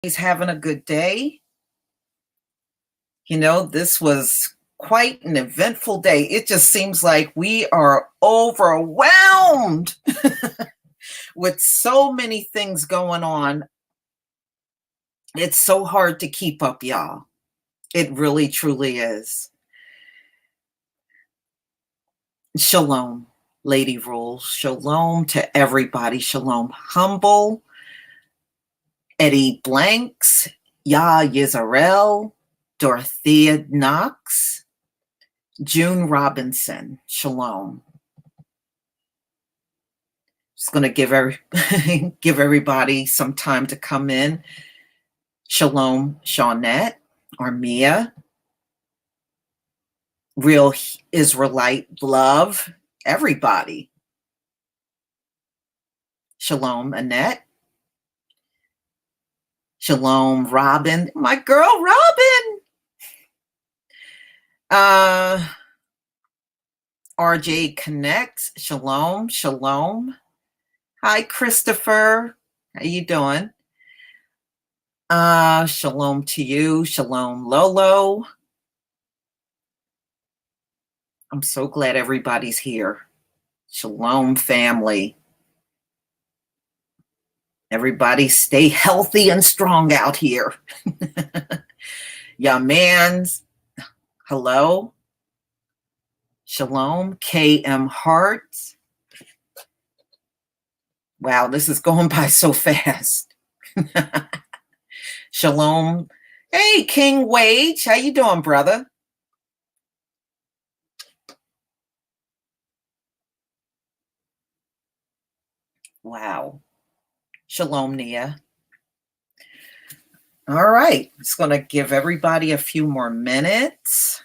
He's having a good day. This was quite an eventful day. It just seems like we are overwhelmed with so many things going on. It's so hard to keep up, y'all. It really, truly is. Shalom, Lady Rules. Shalom to everybody. Shalom, Humble, Eddie Blanks, Yah Yisrael, Dorothea Knox, June Robinson. Shalom. Just going to give everybody some time to come in. Shalom, Shawnette, Armia, Real Israelite Love, everybody. Shalom, Annette. Shalom, Robin. My girl, Robin. RJ Connect. Shalom, shalom. Hi, Christopher. How you doing? Shalom to you. Shalom, Lolo. I'm so glad everybody's here. Shalom, family. Everybody stay healthy and strong out here. Yeah, mans. Hello. Shalom, KM Hart. Wow, this is going by so fast. Shalom. Hey, King Wage. How you doing, brother? Wow. Shalom, Nia. All right. Just going to give everybody a few more minutes.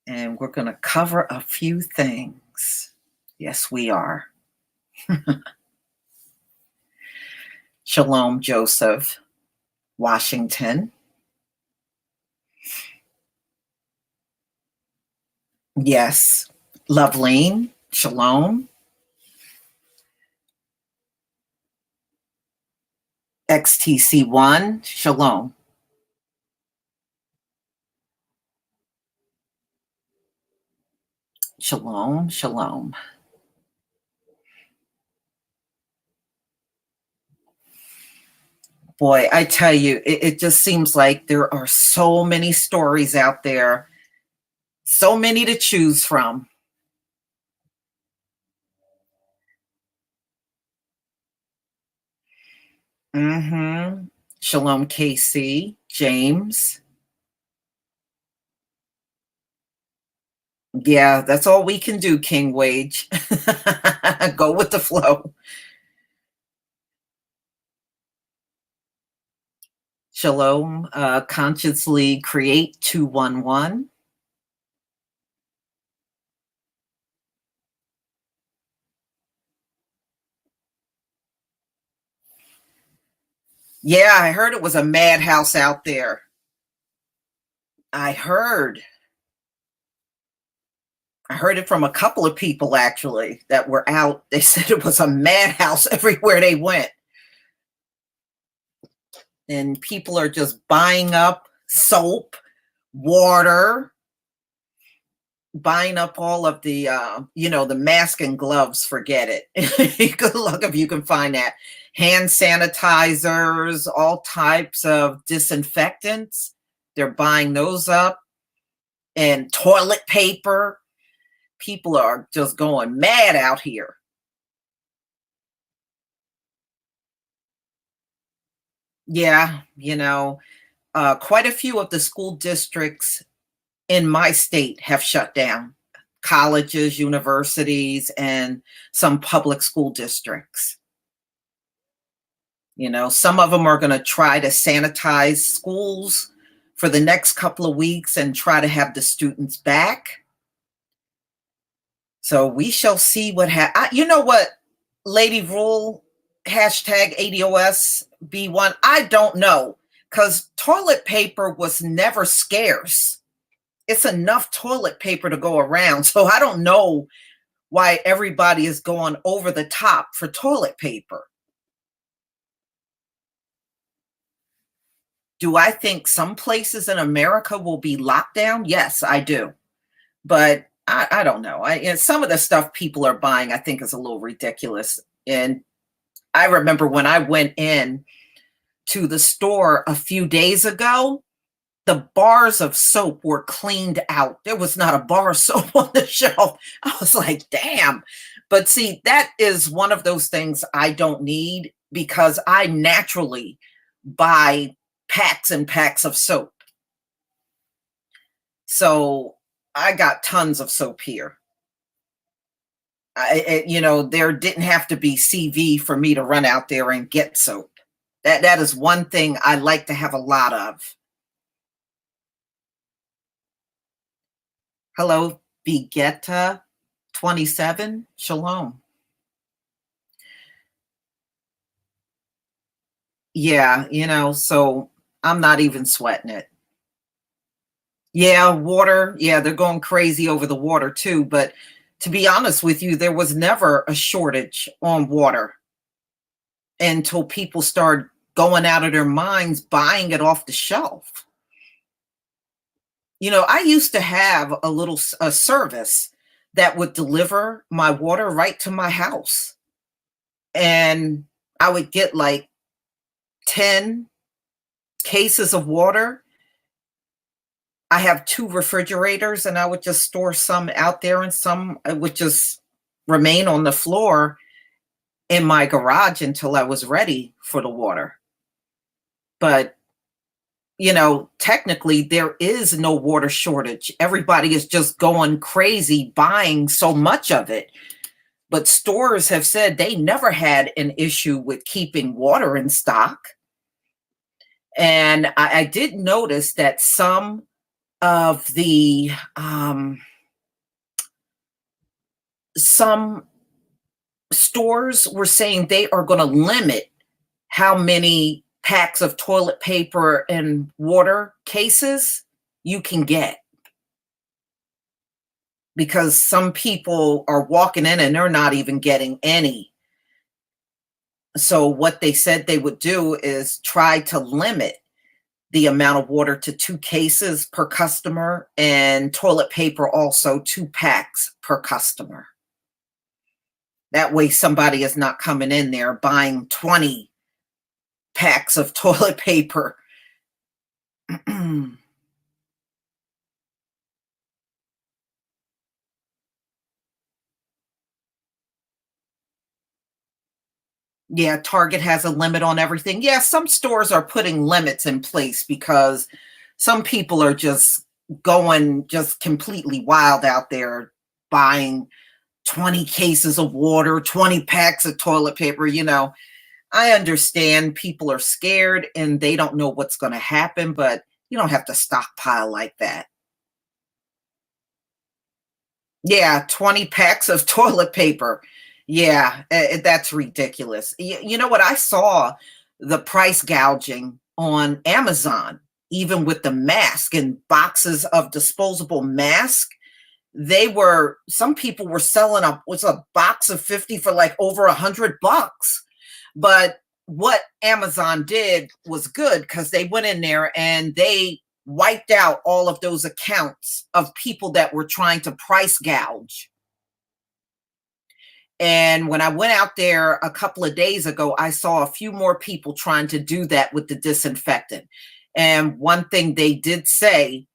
And we're going to cover a few things. Yes, we are. Shalom, Joseph, Washington. Yes, Loveline. Shalom. XTC1. Shalom. Shalom, shalom. Boy, I tell you, it just seems like there are so many stories out there, so many to choose from. Shalom, KC, James. Yeah, that's all we can do, King Wage. Go with the flow. Shalom, Consciously Create 211. Yeah, I heard it was a madhouse out there. I heard it from a couple of people, actually, that were out. They said it was a madhouse everywhere they went. And people are just buying up soap, water, buying up all of the, the mask and gloves. Forget it. Good luck if you can find that. Hand sanitizers, all types of disinfectants. They're buying those up. And toilet paper. People are just going mad out here. Yeah, quite a few of the school districts in my state have shut down. Colleges, universities, and some public school districts. Some of them are going to try to sanitize schools for the next couple of weeks and try to have the students back. So we shall see what happens. You know what, Lady Rule, hashtag ADOS B1, I don't know, because toilet paper was never scarce. It's enough toilet paper to go around. So I don't know why everybody is going over the top for toilet paper. Do I think some places in America will be locked down? Yes, I do. But I don't know. Some of the stuff people are buying, I think, is a little ridiculous. And I remember when I went in to the store a few days ago, the bars of soap were cleaned out. There was not a bar of soap on the shelf. I was like, damn. But see, that is one of those things I don't need because I naturally buy packs and packs of soap. So I got tons of soap here. There didn't have to be CV for me to run out there and get soap. That is one thing I like to have a lot of. Hello, Begetta 27. Shalom. Yeah, so I'm not even sweating it. Yeah, water. Yeah, they're going crazy over the water too. But to be honest with you, there was never a shortage on water until people started going out of their minds buying it off the shelf. I used to have a service that would deliver my water right to my house. And I would get like 10 cases of water. I have 2 refrigerators and I would just store some out there and some would just remain on the floor in my garage until I was ready for the water. But, technically there is no water shortage. Everybody is just going crazy buying so much of it. But stores have said they never had an issue with keeping water in stock. And I did notice that some of the some stores were saying they are going to limit how many packs of toilet paper and water cases you can get because some people are walking in and they're not even getting any. So what they said they would do is try to limit the amount of water to 2 cases per customer and toilet paper also 2 packs per customer. That way somebody is not coming in there buying 20 packs of toilet paper. Yeah, Target has a limit on everything. Yeah, some stores are putting limits in place because some people are just going just completely wild out there buying 20 cases of water, 20 packs of toilet paper. I understand people are scared and they don't know what's going to happen, but you don't have to stockpile like that. Yeah, 20 packs of toilet paper. Yeah, that's ridiculous. You know what? I saw the price gouging on Amazon, even with the mask and boxes of disposable mask. Some people were selling a box of 50 for like over $100. But what Amazon did was good because they went in there and they wiped out all of those accounts of people that were trying to price gouge. And when I went out there a couple of days ago, I saw a few more people trying to do that with the disinfectant. And one thing they did say,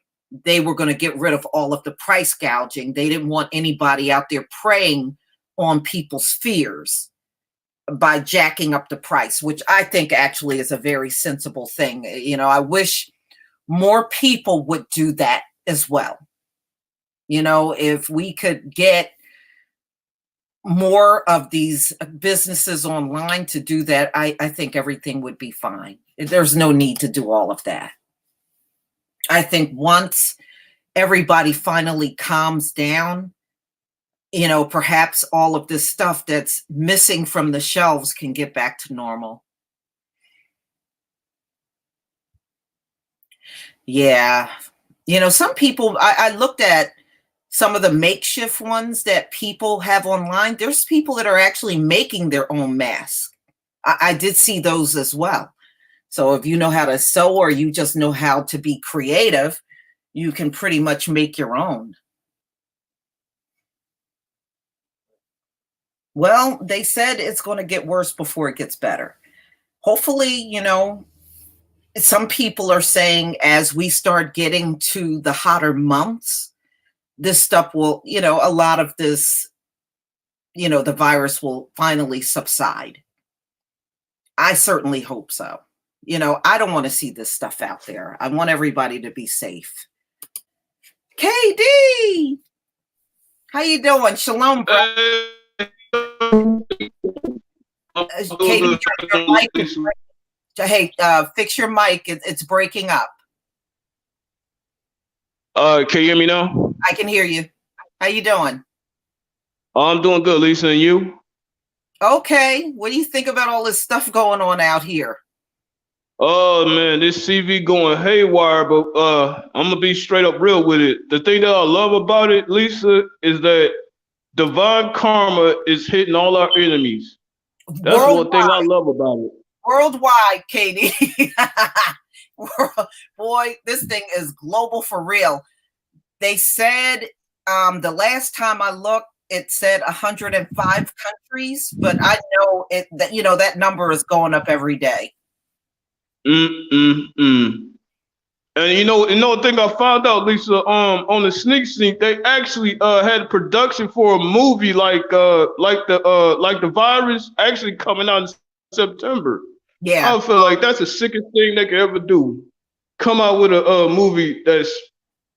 they were going to get rid of all of the price gouging. They didn't want anybody out there preying on people's fears by jacking up the price, which I think actually is a very sensible thing. I wish more people would do that as well. If we could get more of these businesses online to do that, I think everything would be fine. There's no need to do all of that. I think once everybody finally calms down, perhaps all of this stuff that's missing from the shelves can get back to normal. Yeah. Some people, I looked at some of the makeshift ones that people have online. There's people that are actually making their own masks. I did see those as well. So if you know how to sew or you just know how to be creative, you can pretty much make your own. Well, they said it's going to get worse before it gets better. Hopefully, some people are saying as we start getting to the hotter months, this stuff will, a lot of this, the virus will finally subside. I certainly hope so. I don't want to see this stuff out there. I want everybody to be safe. KD, how you doing? Shalom, bro. KD, your mic is hey, fix your mic. It's breaking up. Can you hear me now? I can hear you. How you doing? I'm doing good, Lisa, and you? Okay. What do you think about all this stuff going on out here? Oh man, this CV going haywire, but I'm gonna be straight up real with it. The thing that I love about it, Lisa, is that divine karma is hitting all our enemies. That's one thing I love about it. Worldwide, Katie. Boy, this thing is global for real. They said the last time I looked, it said 105 countries, but I know that number is going up every day. And another thing I found out, Lisa, on the sneak, they actually had production for a movie like the virus actually coming out in September. Yeah, I feel like that's the sickest thing they could ever do. Come out with a movie that's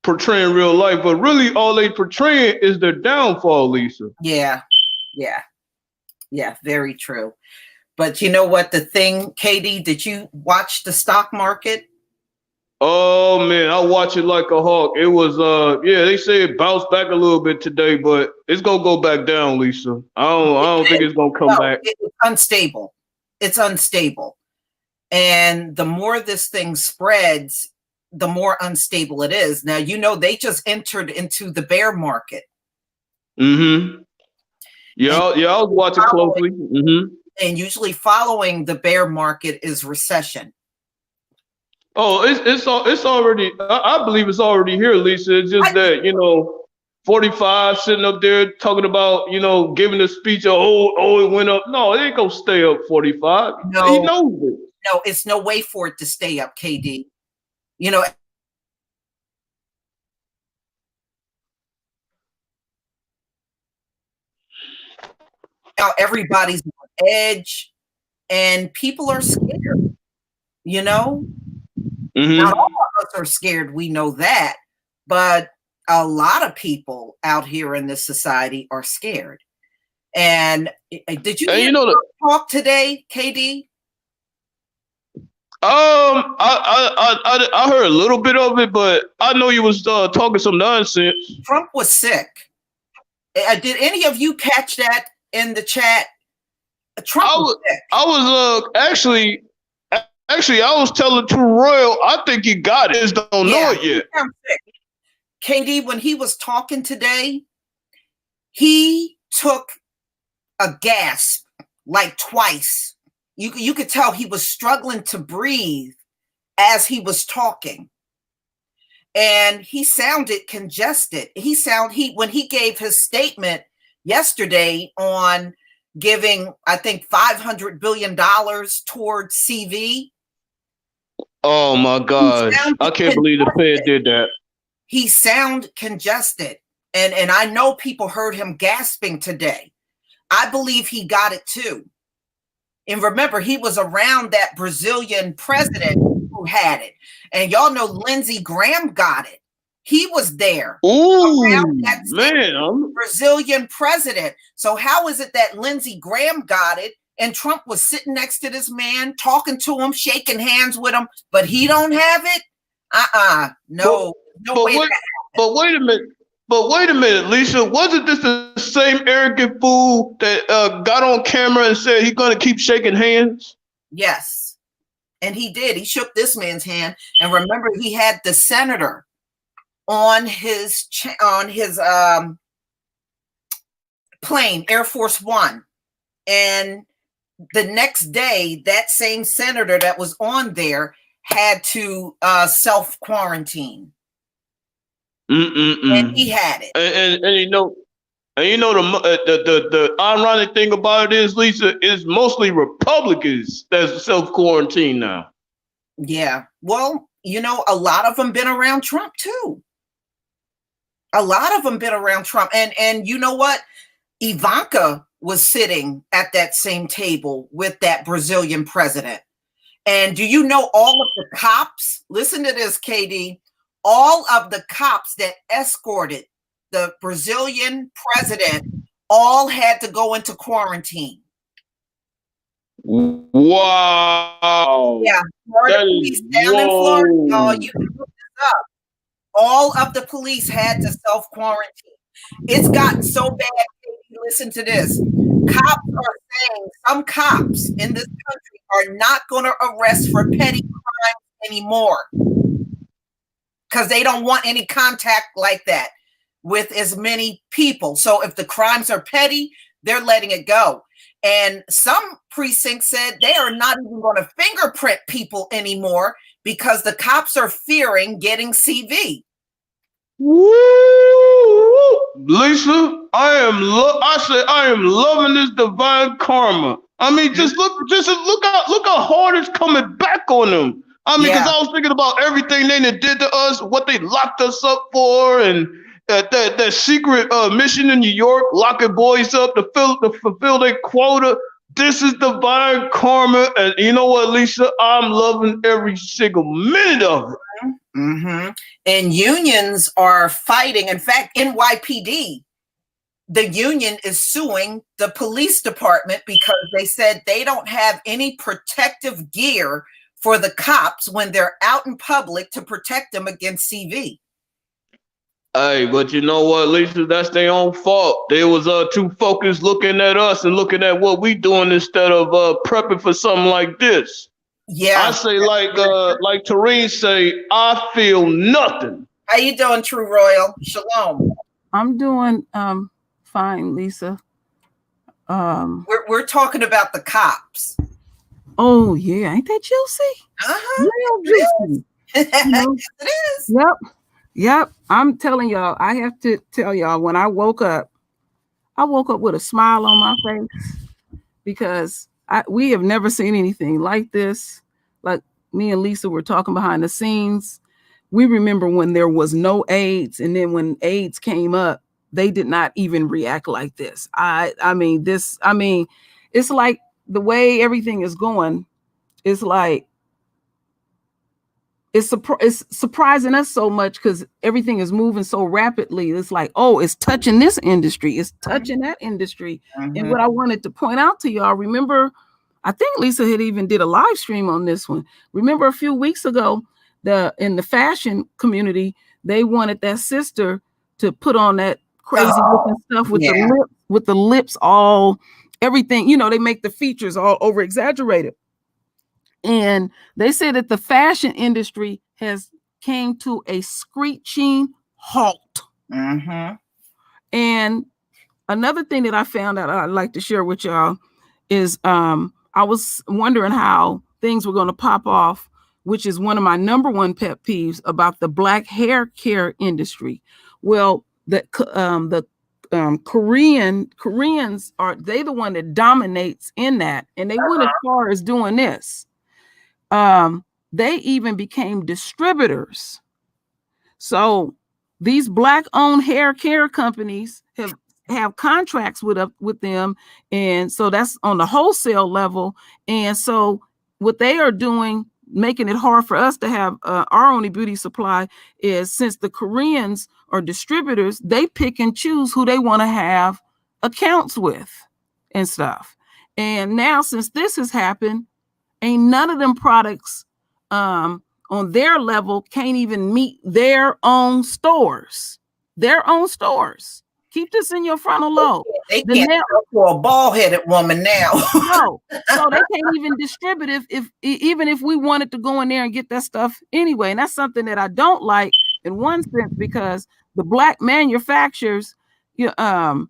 portraying real life, but really all they portraying is their downfall, Lisa. Yeah, very true. But you know what? The thing, Katie, did you watch the stock market? Oh man, I watch it like a hawk. It was they say it bounced back a little bit today, but it's gonna go back down, Lisa. I don't think it's gonna come back. It's unstable. It's unstable. And the more this thing spreads, the more unstable it is. Now, they just entered into the bear market. Mm-hmm. Yeah, I was watching closely. Mm-hmm. And usually following the bear market is recession. Oh, it's already. I believe it's already here, Lisa. It's just that 45 sitting up there talking about giving a speech. It went up. No, it ain't gonna stay up 45. No, he knows it. No, it's no way for it to stay up, KD. Now everybody's on edge, and people are scared. Mm-hmm. Not all of us are scared. We know that, but a lot of people out here in this society are scared. And did you hear talk today, KD? I heard a little bit of it, but I know you was talking some nonsense. Trump was sick. Did any of you catch that in the chat? Trump was sick. I was actually I was telling True Royal, I think he got it. Just don't know it yet. KD, when he was talking today, he took a gasp like twice. You could tell he was struggling to breathe as he was talking. And he sounded congested. When he gave his statement yesterday on giving, I think, $500 billion towards CV. Oh my God. I can't believe the Fed did that. He sounded congested. And I know people heard him gasping today. I believe he got it too. And remember, he was around that Brazilian president who had it. And y'all know Lindsey Graham got it. He was there. Around that Brazilian president. So how is it that Lindsey Graham got it and Trump was sitting next to this man, talking to him, shaking hands with him, but he don't have it? No way. But wait a minute. But wait a minute, Lisa, wasn't this the same arrogant fool that got on camera and said he's going to keep shaking hands? Yes. And he did. He shook this man's hand. And remember, he had the senator on his plane, Air Force One. And the next day, that same senator that was on there had to self-quarantine. And he had it. And you know the ironic thing about it is, Lisa, is mostly Republicans that's self quarantine now. Yeah. Well, a lot of them been around Trump too. A lot of them been around Trump. And you know what? Ivanka was sitting at that same table with that Brazilian president. And do you know all of the cops? Listen to this, KD. All of the cops that escorted the Brazilian president all had to go into quarantine. Wow. Yeah. Florida police down in Florida, y'all, you can look this up. All of the police had to self-quarantine. It's gotten so bad. Listen to this. Cops are saying, some cops in this country are not going to arrest for petty crimes anymore because they don't want any contact like that with as many people. So if the crimes are petty, they're letting it go. And some precincts said they are not even going to fingerprint people anymore because the cops are fearing getting CV. Woo! Lisa, I am loving this divine karma. I mean, just look how hard it's coming back on them. I mean, because I was thinking about everything they did to us, what they locked us up for, and that secret mission in New York, locking boys up to fulfill their quota. This is divine karma, and you know what, Lisa? I'm loving every single minute of it. Mm-hmm. And unions are fighting. In fact, NYPD, the union is suing the police department because they said they don't have any protective gear for the cops when they're out in public to protect them against CV. Hey, but you know what, Lisa? That's their own fault. They was too focused looking at us and looking at what we doing instead of prepping for something like this. Yeah, I say like Tareen say, I feel nothing. How you doing, True Royal? Shalom. I'm doing fine, Lisa. We're talking about the cops. Oh yeah, ain't that juicy? Real juicy. It is. Yep. I'm telling y'all, I have to tell y'all, when I woke up with a smile on my face because we have never seen anything like this. Like me and Lisa were talking behind the scenes. We remember when there was no AIDS, and then when AIDS came up, they did not even react like this. I mean, it's like the way everything is going. It's like it's surprising us so much because everything is moving so rapidly. It's like, oh, it's touching this industry, it's touching that industry. Mm-hmm. And what I wanted to point out to y'all, remember, I think Lisa had even did a live stream on this one. Remember a few weeks ago, in the fashion community, they wanted that sister to put on that crazy looking stuff with the lips all everything. They make the features all over exaggerated. And they said that the fashion industry has came to a screeching halt. Mm-hmm. And another thing that I found out I'd like to share with y'all is I was wondering how things were going to pop off, which is one of my number one pet peeves about the black hair care industry. Well, the Koreans they the one that dominates in that, and they went as far as doing this. They even became distributors. So these black-owned hair care companies have contracts with them, and so that's on the wholesale level. And so what they are doing, making it hard for us to have our own beauty supply, is since the Koreans are distributors, they pick and choose who they want to have accounts with and stuff. And now, since this has happened, ain't none of them products on their level can't even meet their own stores. Keep this in your frontal lobe. They can't go for a bald-headed woman now. No, so they can't even distribute even if we wanted to go in there and get that stuff anyway. And that's something that I don't like in one sense, because the black manufacturers, are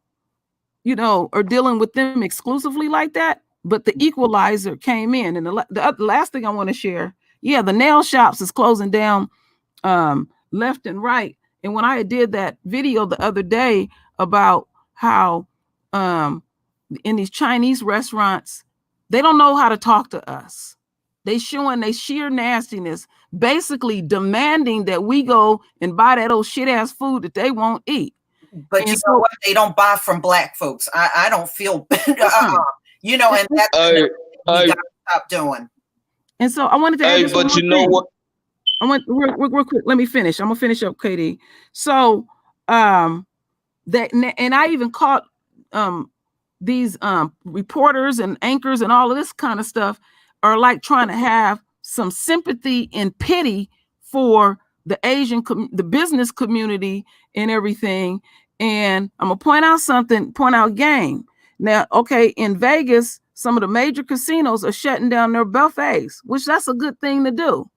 dealing with them exclusively like that. but the equalizer came in. And the last thing I want to share, yeah, the nail shops is closing down left and right. And when I did that video the other day about how in these Chinese restaurants, they don't know how to talk to us. They showing they sheer nastiness, basically demanding that we go and buy that old shit ass food that they won't eat. But and you know what? They don't buy from black folks. I don't feel, you know, and that's we gotta stop doing. And so I wanted to add this but you know what? I want real quick. Let me finish. I'm gonna finish up, KD. So that, and I even caught these reporters and anchors and all of this kind of stuff are like trying to have some sympathy and pity for the Asian, the business community and everything. And I'm gonna point out game. Now, okay, in Vegas, some of the major casinos are shutting down their buffets, which that's a good thing to do.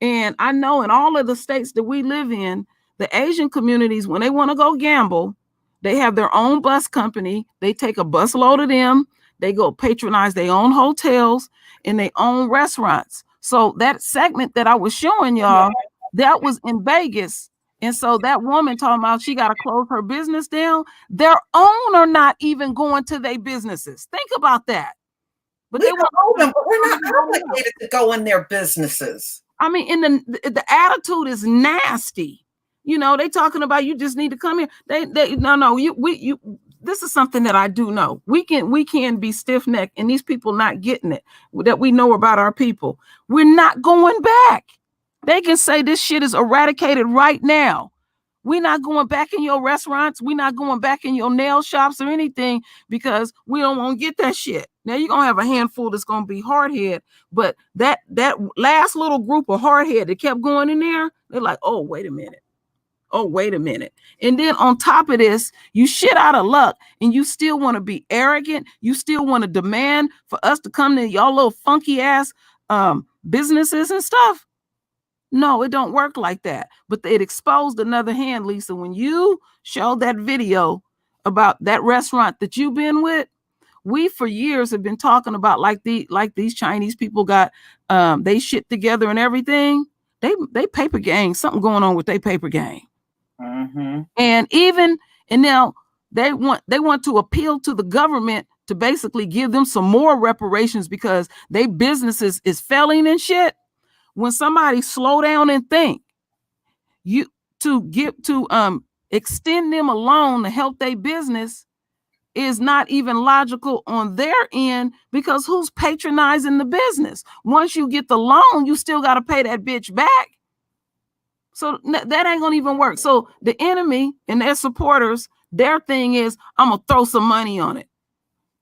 And I know in all of the states that we live in, the Asian communities, when they want to go gamble, they have their own bus company. They take a bus load of them. They go patronize their own hotels and their own restaurants. So that segment that I was showing y'all, that was in Vegas. And so that woman talking about she got to close her business down. Their own are not even going to their businesses. Think about that. But they won't them, but we're not obligated to go in their businesses. I mean, in the attitude is nasty. You know, they talking about you just need to come here. This is something that I do know. We can be stiff-necked, and these people not getting it that we know about our people. We're not going back. They can say this shit is eradicated right now. We're not going back in your restaurants. We're not going back in your nail shops or anything because we don't want to get that shit. Now you're going to have a handful that's going to be hardhead, but that last little group of hardhead that kept going in there, they're like, oh, wait a minute. And then on top of this, you shit out of luck and you still want to be arrogant. You still want to demand for us to come to y'all little funky ass businesses and stuff. No, it don't work like that. But it exposed another hand, Lisa. When you showed that video about that restaurant that you've been with, we for years have been talking about like these Chinese people got they shit together and everything. They paper gang, something going on with their paper gang. Mm-hmm. And now they want to appeal to the government to basically give them some more reparations because their businesses is failing and shit. When somebody slow down and think, you to extend them a loan to help their business is not even logical on their end because who's patronizing the business? Once you get the loan, you still got to pay that bitch back. So that ain't gonna even work. So the enemy and their supporters, their thing is, I'm gonna throw some money on it.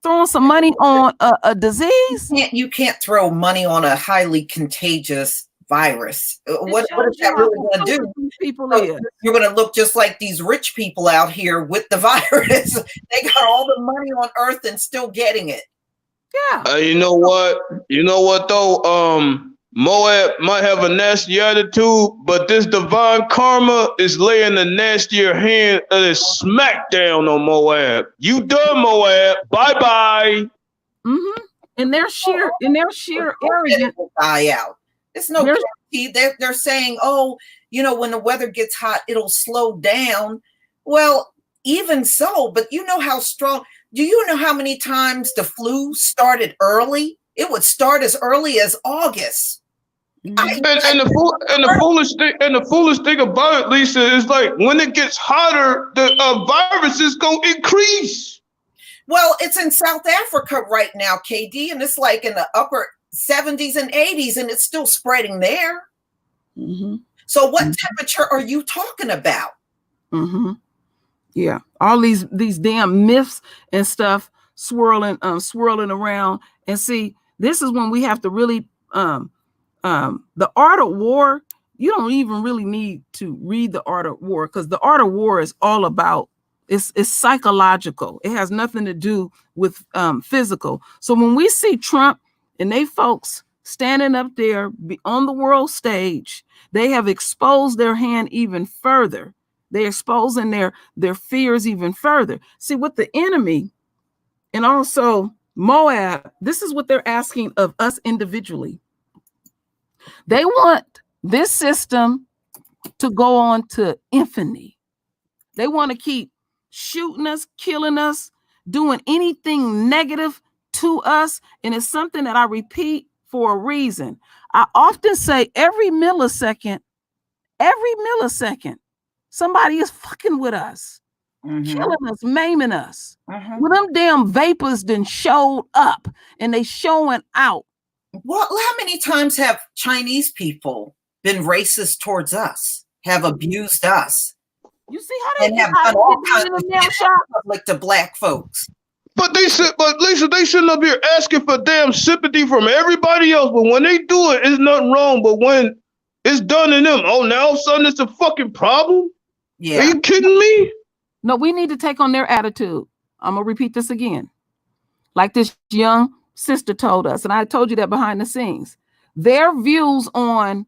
Throwing some money on a disease? You can't throw money on a highly contagious virus. What is that really going to do? People you're going to look just like these rich people out here with the virus. They got all the money on earth and still getting it. Yeah. You know what? Though? Moab might have a nasty attitude, but this divine karma is laying a nastier hand of a smackdown on Moab. You done, Moab. Bye-bye. Mm-hmm. And their sheer arrogance will die out. It's no guarantee. They're saying, oh, you know, when the weather gets hot, it'll slow down. Well, even so, but you know how strong. Do you know how many times the flu started early? It would start as early as August. And the foolish thing about it, Lisa, is like when it gets hotter, the virus is gonna increase. Well, it's in South Africa right now, KD, and it's like in the upper 70s and 80s, and it's still spreading there. Mm-hmm. So, what temperature are you talking about? Mm-hmm. Yeah, all these damn myths and stuff swirling around. And see, this is when we have to really the Art of War. You don't even really need to read the Art of War because the Art of War is all about it's psychological. It has nothing to do with physical. So when we see Trump and they folks standing up there on the world stage, they have exposed their hand even further. They're exposing their fears even further. See, with the enemy, and also Moab, this is what they're asking of us individually. They want this system to go on to infinity. They want to keep shooting us, killing us, doing anything negative to us. And it's something that I repeat for a reason. I often say every millisecond, somebody is fucking with us, killing us, maiming us. When them damn vapors then showed up and they showing out. Well, how many times have Chinese people been racist towards us, have abused us? You see how they and have done all kinds of public to black folks. But Lisa, they sitting up here asking for damn sympathy from everybody else. But when they do it, it's nothing wrong. But when it's done to them, oh, now all of a sudden it's a fucking problem? Yeah. Are you kidding me? No, we need to take on their attitude. I'm going to repeat this again. Like this young sister told us, and I told you that behind the scenes. Their views on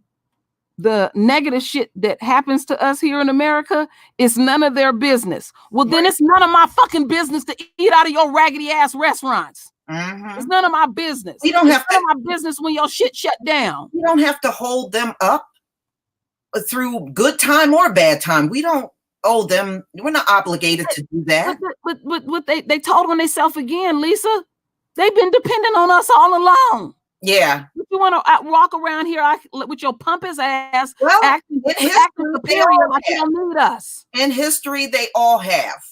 the negative shit that happens to us here in America is none of their business. Well, then it's none of my fucking business to eat out of your raggedy ass restaurants. It's none of my business. We don't have none of my business when your shit shut down. We don't have to hold them up through good time or bad time. We don't owe them. We're not obligated to do that. But what they told on themselves again, Lisa, they've been dependent on us all along. Yeah. If you want to walk around here with your pompous ass, well, acting superior like you don't need us. In history, they all have.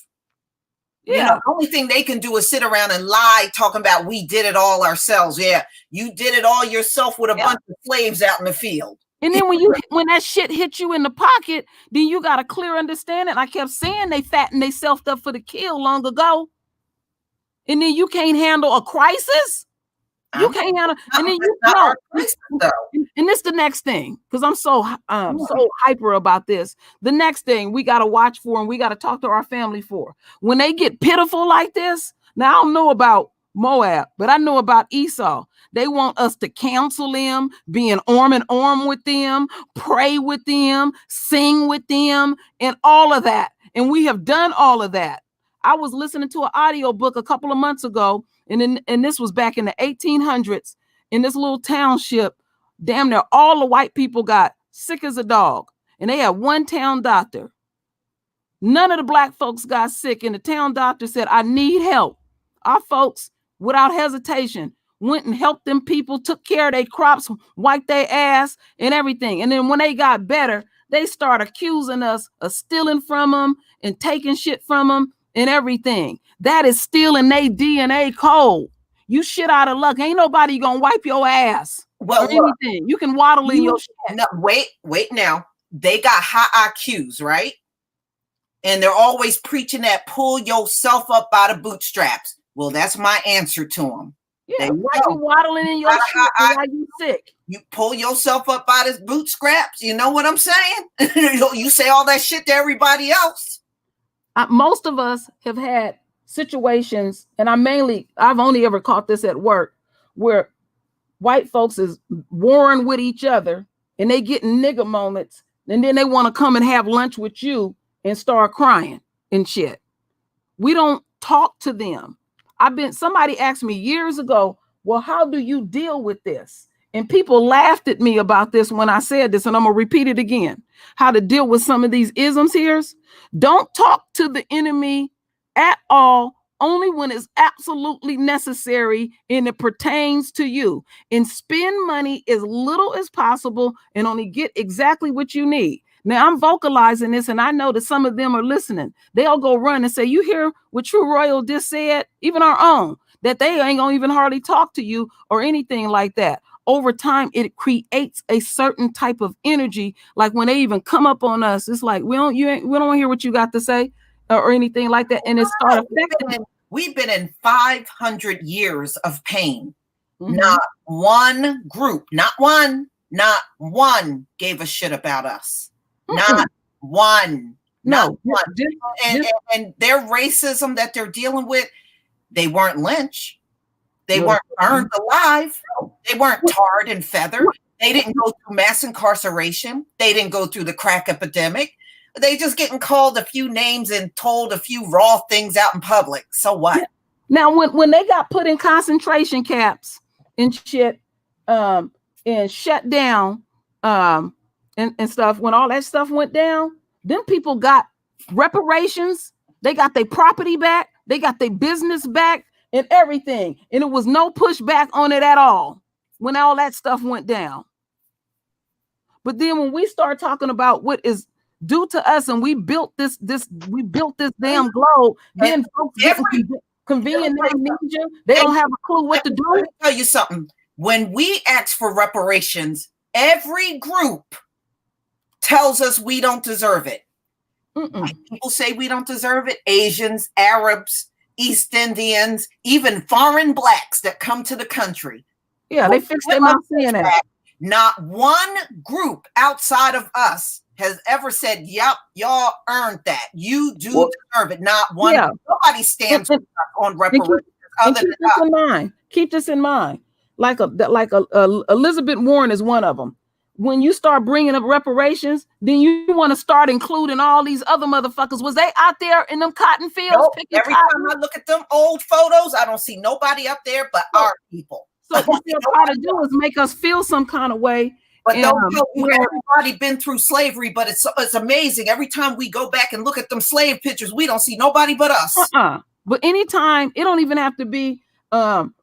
Yeah. You know, the only thing they can do is sit around and lie, talking about we did it all ourselves. Yeah, you did it all yourself with a bunch of slaves out in the field. And then when that shit hit you in the pocket, then you got a clear understanding. I kept saying they fattened themselves up for the kill long ago. And then you can't handle a crisis. You can't handle, and then you know, and this the next thing, because I'm so hyper about this. The next thing we got to watch for, and we got to talk to our family for, when they get pitiful like this. Now I don't know about Moab, but I know about Esau. They want us to counsel them, be in arm in arm with them, pray with them, sing with them, and all of that. And we have done all of that. I was listening to an audio book a couple of months ago. And this was back in the 1800s in this little township. Damn near all the white people got sick as a dog. And they had one town doctor. None of the black folks got sick. And the town doctor said, I need help. Our folks, without hesitation, went and helped them people, took care of their crops, wiped their ass and everything. And then when they got better, they started accusing us of stealing from them and taking shit from them and everything. That is still in their DNA code. You shit out of luck. Ain't nobody gonna wipe your ass or anything. You can waddle in your shit. No, wait now. They got high IQs, right? And they're always preaching that pull yourself up by the bootstraps. Well, that's my answer to them. Yeah, why you waddling in your shit while you sick? You pull yourself up by the bootstraps. You know what I'm saying? You say all that shit to everybody else. Most of us have had situations, and I've only ever caught this at work, where white folks is warring with each other and they get nigga moments, and then they want to come and have lunch with you and start crying and shit. We don't talk to them. Somebody asked me years ago, well, how do you deal with this? And people laughed at me about this when I said this, and I'm gonna repeat it again. How to deal with some of these isms here. Don't talk to the enemy at all, only when it's absolutely necessary and it pertains to you. And spend money as little as possible and only get exactly what you need. Now I'm vocalizing this, and I know that some of them are listening. They'll go run and say, you hear what True Royal just said? Even our own, that they ain't gonna even hardly talk to you or anything like that. Over time, it creates a certain type of energy. Like when they even come up on us, it's like, we don't want to hear what you got to say or anything like that. And it started affecting. We've been in 500 years of pain. Not one group, not one gave a shit about us. Not one. No. And their racism that they're dealing with, they weren't lynched. They weren't burned alive. They weren't tarred and feathered. They didn't go through mass incarceration. They didn't go through the crack epidemic. They just getting called a few names and told a few raw things out in public. So what? Now, when they got put in concentration camps and shit, and shut down, and stuff, when all that stuff went down, then people got reparations, they got their property back, they got their business back and everything. And it was no pushback on it at all when all that stuff went down. But then when we start talking about what is due to us and we built this damn globe, then folks convenient amnesia, they don't have a clue what to do. Let me tell you something. When we ask for reparations, every group tells us we don't deserve it. People say we don't deserve it. Asians, Arabs, East Indians, even foreign blacks that come to the country. Yeah, they fixed their mouth saying that. Not one group outside of us has ever said, yep, y'all earned that. You do deserve it. Not one. Yeah. Nobody stands on reparations. Keep this in mind. Like Elizabeth Warren is one of them. When you start bringing up reparations, then you want to start including all these other motherfuckers. Was they out there in them cotton fields? Nope. Every time I look at them old photos, I don't see nobody up there but our people. So what they're trying to do is make us feel some kind of way. But everybody been through slavery, but it's amazing. Every time we go back and look at them slave pictures, we don't see nobody but us. But anytime, it don't even have to be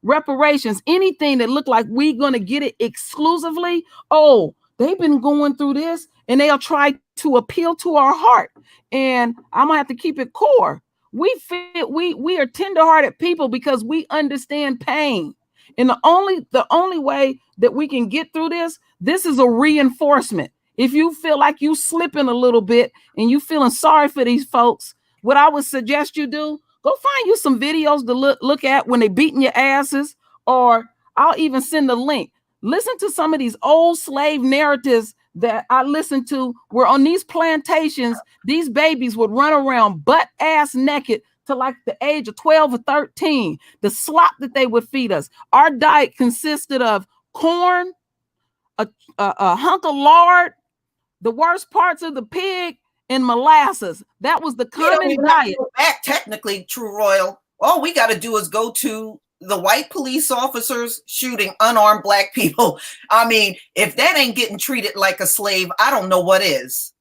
reparations, anything that look like we gonna get it exclusively. Oh, they've been going through this, and they'll try to appeal to our heart. And I'm gonna have to keep it core. We are tenderhearted people because we understand pain. And the only way that we can get through this is a reinforcement. If you feel like you slipping a little bit and you feeling sorry for these folks, what I would suggest you do, go find you some videos to look at when they beating your asses, or I'll even send a link. Listen to some of these old slave narratives that I listened to, where on these plantations, these babies would run around butt ass naked to like the age of 12 or 13, the slop that they would feed us. Our diet consisted of corn, a hunk of lard, the worst parts of the pig, and molasses. That was the common diet. Back technically, True Royal, all we got to do is go to the white police officers shooting unarmed black people. I mean, if that ain't getting treated like a slave, I don't know what is.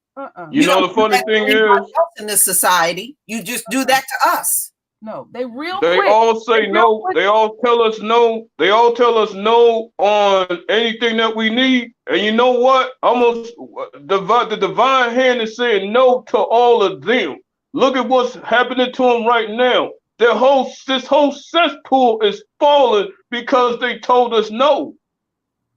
You know the funny thing is, in this society, you just do that to us. No, they all say no. They all tell us no. They all tell us no on anything that we need. And you know what? Almost the divine hand is saying no to all of them. Look at what's happening to them right now. This whole cesspool is falling because they told us no.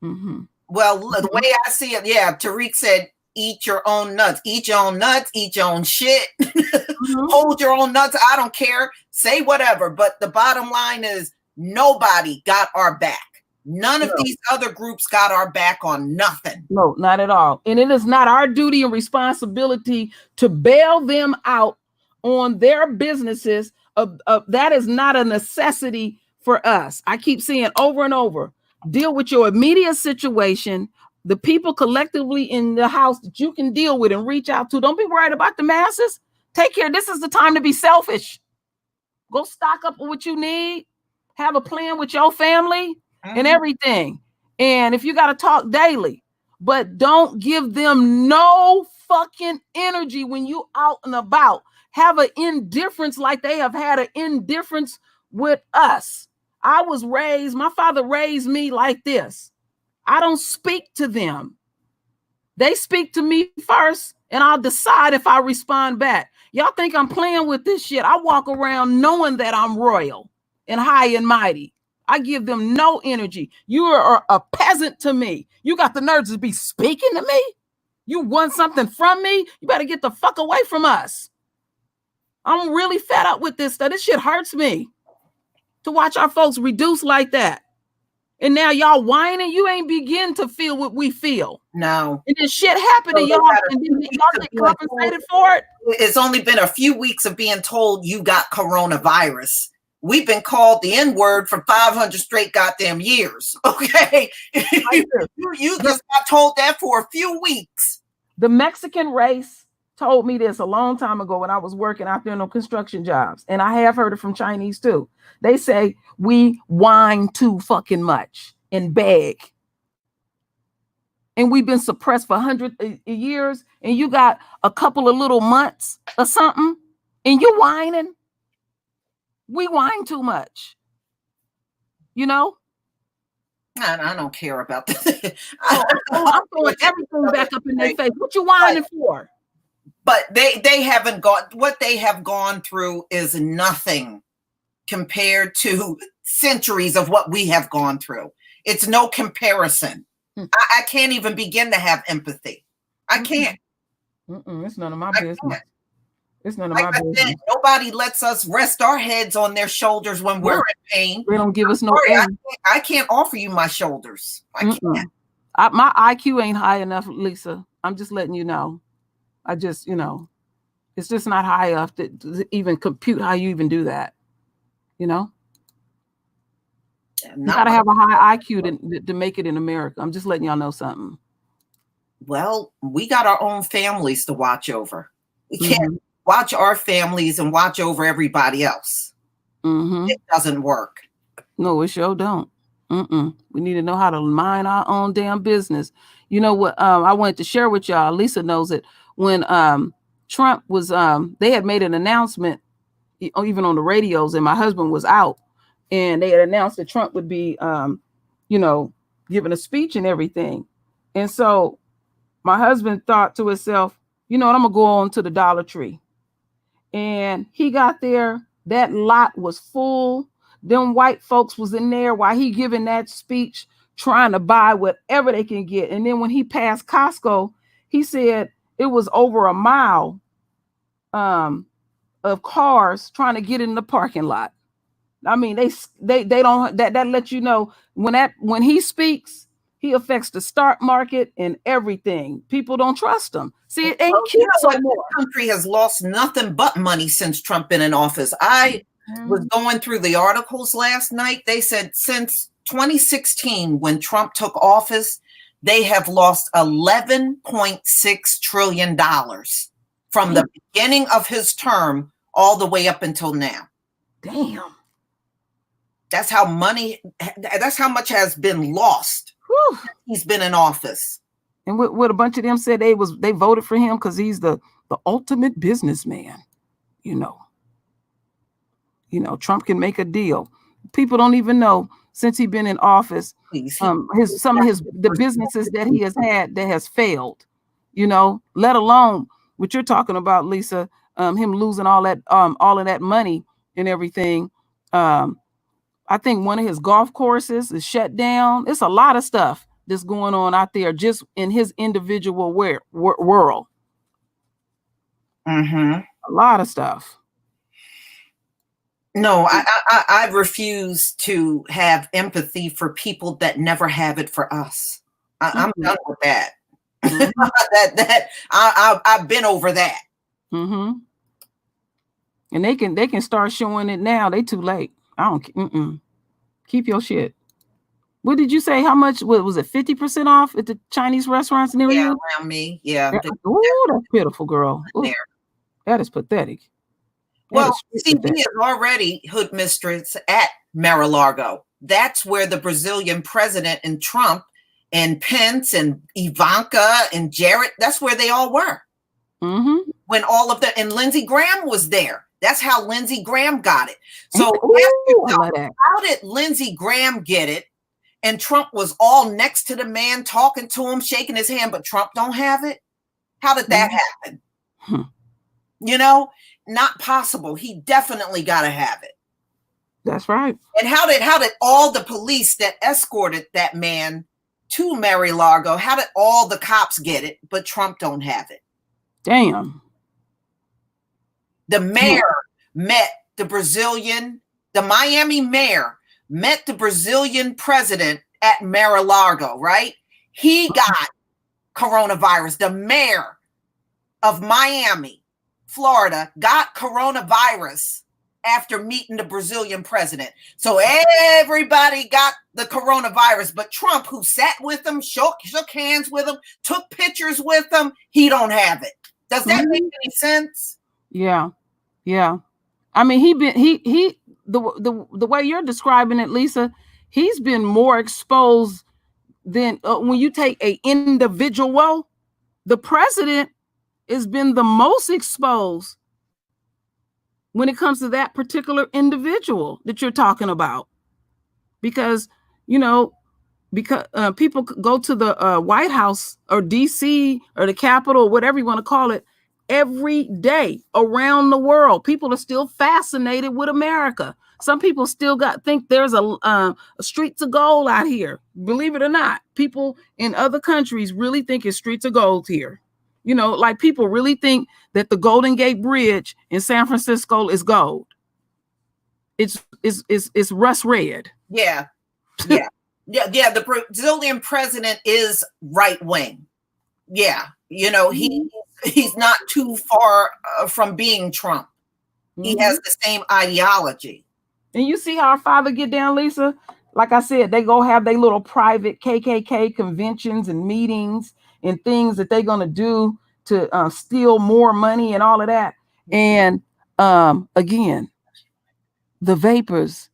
Mm-hmm. Well, the way I see it, yeah, Tariq said, eat your own nuts. Eat your own nuts. Eat your own shit. Mm-hmm. Hold your own nuts. I don't care. Say whatever. But the bottom line is nobody got our back. None of these other groups got our back on nothing. No, not at all. And it is not our duty and responsibility to bail them out on their businesses. That is not a necessity for us. I keep saying over and over, deal with your immediate situation, the people collectively in the house that you can deal with and reach out to. Don't be worried about the masses. Take care. This is the time to be selfish. Go stock up on what you need. Have a plan with your family and everything. And if you got to talk daily, but don't give them no fucking energy when you out and about. Have an indifference like they have had an indifference with us. My father raised me like this. I don't speak to them. They speak to me first, and I'll decide if I respond back. Y'all think I'm playing with this shit? I walk around knowing that I'm royal and high and mighty. I give them no energy. You are a peasant to me. You got the nerves to be speaking to me? You want something from me? You better get the fuck away from us. I'm really fed up with this stuff. This shit hurts me to watch our folks reduce like that. And now y'all whining, you ain't begin to feel what we feel. No. And this shit happened to y'all, and then y'all get compensated for it. It's only been a few weeks of being told you got coronavirus. We've been called the N-word for 500 straight goddamn years. Okay. You just got told that for a few weeks. The Mexican race told me this a long time ago when I was working out there on construction jobs. And I have heard it from Chinese too. They say we whine too fucking much and beg. And we've been suppressed for hundreds of years. And you got a couple of little months or something. And you whining. We whine too much. You know? I don't care about that. I'm throwing everything back up in their face. What you whining for? But they haven't gone, what they have gone through is nothing compared to centuries of what we have gone through. It's no comparison. I can't even begin to have empathy. I can't. It's none of my business. It's none of my business. Nobody lets us rest our heads on their shoulders when we're in pain. They don't give us no aim. I can't offer you my shoulders. I can't. My IQ ain't high enough, Lisa. I'm just letting you know. I just, it's just not high enough to even compute how you even do that. You gotta have a high IQ to make it in America. I'm just letting y'all know something. Well, we got our own families to watch over. We can't watch our families and watch over everybody else. It doesn't work. No, it sure don't. We need to know how to mind our own damn business. You know what? I wanted to share with y'all. Lisa knows it. When Trump was, they had made an announcement, even on the radios, and my husband was out, and they had announced that Trump would be, giving a speech and everything. And so my husband thought to himself, you know what, I'm gonna go on to the Dollar Tree. And he got there, that lot was full. Them white folks was in there while he giving that speech, trying to buy whatever they can get. And then when he passed Costco, he said it was over a mile of cars trying to get in the parking lot. I mean, they don't, that lets you know when he speaks, he affects the stock market and everything. People don't trust him. See, it ain't cute no more. This country has lost nothing but money since Trump been in office. I was going through the articles last night. They said since 2016, when Trump took office, they have lost $11.6 trillion from the beginning of his term all the way up until now. Damn. That's how much has been lost. Whew. He's been in office. And what a bunch of them said they voted for him because he's the ultimate businessman. Trump can make a deal. People don't even know since he's been in office, the businesses that he has had that has failed, let alone what you're talking about, Lisa, him losing all of that money and everything. I think one of his golf courses is shut down. It's a lot of stuff that's going on out there just in his individual world. A lot of stuff. No, I refuse to have empathy for people that never have it for us. I'm done with that. I've been over that. And they can start showing it now. They too late. I don't. Keep your shit. What did you say? How much? What was it? 50% off at the Chinese restaurants near you? Yeah, around me. Yeah. Oh, that's pitiful, girl. Ooh, that is pathetic. Well, CB is already hood mistress at Mar-a-Lago. That's where the Brazilian president and Trump and Pence and Ivanka and Jared, that's where they all were. When all of and Lindsey Graham was there. That's how Lindsey Graham got it. So how did Lindsey Graham get it? And Trump was all next to the man, talking to him, shaking his hand, but Trump don't have it? How did that happen? Not possible. He definitely got to have it. That's right. And how did all the police that escorted that man to Mar-a-Lago, how did all the cops get it, but Trump don't have it? Damn. The mayor met the Miami mayor met the Brazilian president at Mar-a-Lago, right? He got coronavirus. The mayor of Miami, Florida, got coronavirus after meeting the Brazilian president. So everybody got the coronavirus, but Trump, who sat with him, shook hands with him, took pictures with him, he don't have it. Does that make any sense? Yeah. Yeah. I mean, the way you're describing it, Lisa, he's been more exposed than when you take a individual. The president has been the most exposed when it comes to that particular individual that you're talking about, because because people go to the White House or DC or the Capitol, whatever you want to call it, every day around the world. People are still fascinated with America. Some people still think there's a streets of gold out here. Believe it or not, people in other countries really think it's streets of gold here. Like people really think that the Golden Gate Bridge in San Francisco is gold. It's rust red. Yeah. The Brazilian president is right wing. Yeah, he's not too far from being Trump. He has the same ideology. And you see how our father get down, Lisa? Like I said, they go have their little private KKK conventions and meetings and things that they're gonna do to steal more money and all of that. And again, the vapors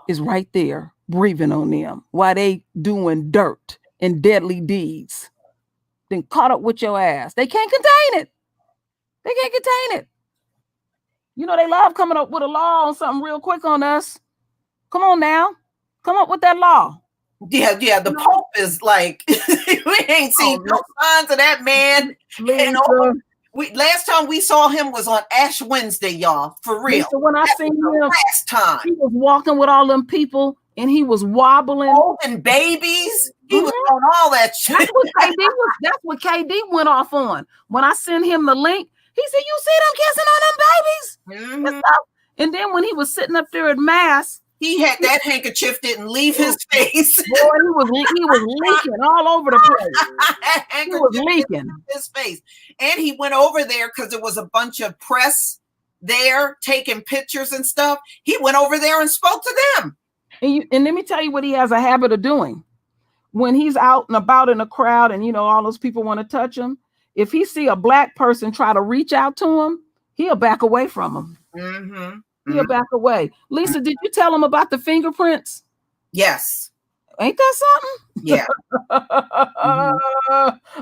is right there breathing on them while they doing dirt and deadly deeds. Then caught up with your ass. They can't contain it. They love coming up with a law on something real quick on us. Come on now. Come up with that law. Yeah. The Pope is like, we ain't seen no signs of that man. Last time we saw him was on Ash Wednesday, y'all. For real. Lisa, when I seen him last time, he was walking with all them people and he was wobbling. Holding babies. He was on all that shit. That's what KD went off on. When I sent him the link, he said, "You see them kissing on them babies?" And then when he was sitting up there at mass, he had that handkerchief didn't leave his face. Boy, he was leaking all over the place. He was leaking his face. And he went over there because there was a bunch of press there taking pictures and stuff. He went over there and spoke to them. And let me tell you what he has a habit of doing. When he's out and about in a crowd and, all those people want to touch him, if he see a black person try to reach out to him, he'll back away from him. He'll back away. Lisa, did you tell him about the fingerprints? Yes. Ain't that something? Yeah.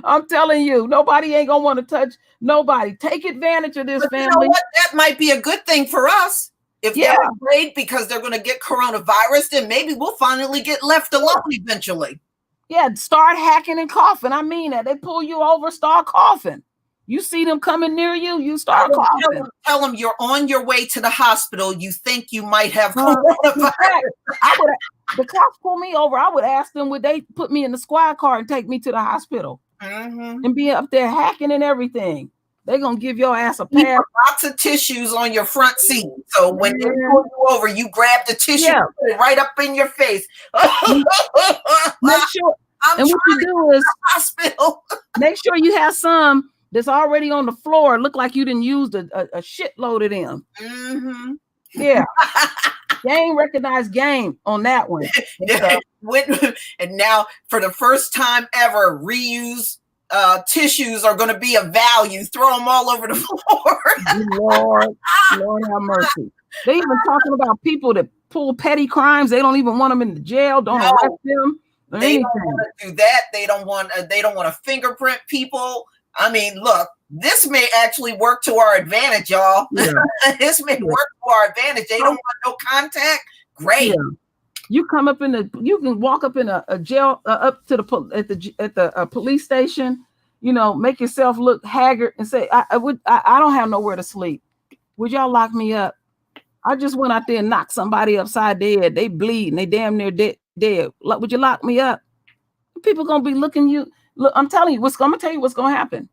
I'm telling you, nobody ain't gonna want to touch nobody. Take advantage of this, family. You know what? That might be a good thing for us. If they're afraid because they're going to get coronavirus, then maybe we'll finally get left alone eventually. Yeah, start hacking and coughing. I mean that. They pull you over, start coughing. You see them coming near you, you start coughing. Tell them you're on your way to the hospital. You think you might have coronavirus. The cops pull me over. I would ask them, would they put me in the squad car and take me to the hospital and be up there hacking and everything? They're going to give your ass a pass. Lots of tissues on your front seat. So when they pull you over, you grab the tissue put it right up in your face. Make sure. And what you do is hospital. Make sure you have some that's already on the floor. Look like you didn't use a shitload of them. Yeah. Game recognized game on that one. And now for the first time ever, reuse tissues are going to be of value. Throw them all over the floor. Lord have mercy. They even talking about people that pull petty crimes. They don't even want them in the jail. Don't arrest them. They don't want to do that. They don't want to fingerprint people. I mean, look, this may actually work to our advantage, y'all. Yeah. This may work to our advantage. They don't want no contact. Great. Yeah. You come up you can walk up in a jail up to the police station, make yourself look haggard and say, I don't have nowhere to sleep. Would y'all lock me up? I just went out there and knocked somebody upside the head. They bleeding. They damn near dead. Would you lock me up? People gonna be looking you. Look, I'm telling you, I'm gonna tell you what's gonna happen.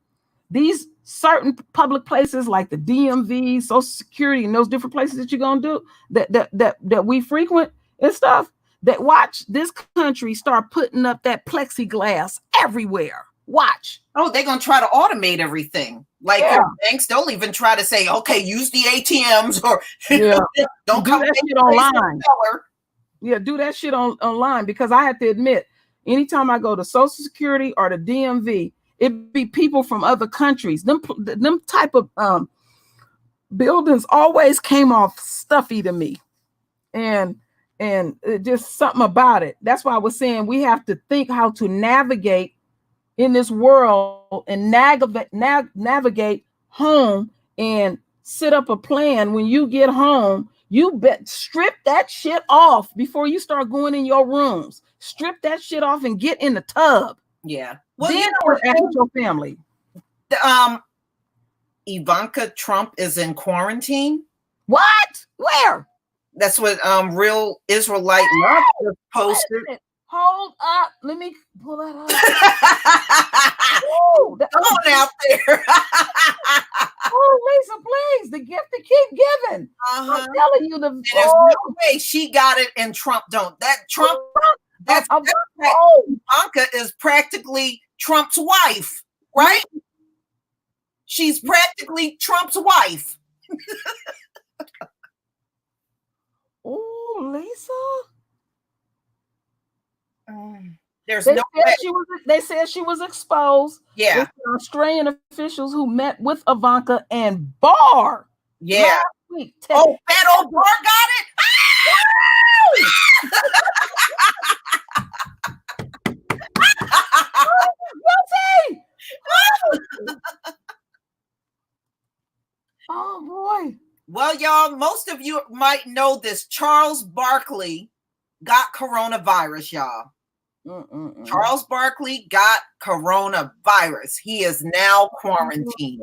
These certain public places like the DMV, Social Security, and those different places that you're gonna do that we frequent and stuff, that watch this country start putting up that plexiglass everywhere. Watch. Oh, they're gonna try to automate everything. Like banks, they'll even try to say, okay, use the ATMs or don't come that shit online. Yeah, do that shit online, because I have to admit, anytime I go to Social Security or the DMV, It'd be people from other countries. Them type of buildings always came off stuffy to me, and just something about it. That's why I was saying we have to think how to navigate in this world and navigate home and set up a plan. When you get home, you strip that shit off before you start going in your rooms. Strip that shit off and get in the tub. Yeah. Well, then interact with your family. Ivanka Trump is in quarantine. What? Where? That's what Real Israelite Love just posted. Hold up. Let me pull that up. Going out there. Oh, Lisa, please. The gift to keep giving. I'm telling you, there's no way she got it and Trump don't. That's Ivanka is practically Trump's wife, right? She's practically Trump's wife. Oh, Lisa. There's no way. They said she was exposed. Yeah. Australian officials who met with Ivanka and Barr. Yeah. Last week. Oh, that old Barr got it. Oh boy. Well, y'all, most of you might know this. Charles Barkley got coronavirus, y'all. Charles Barkley got coronavirus. He is now quarantined.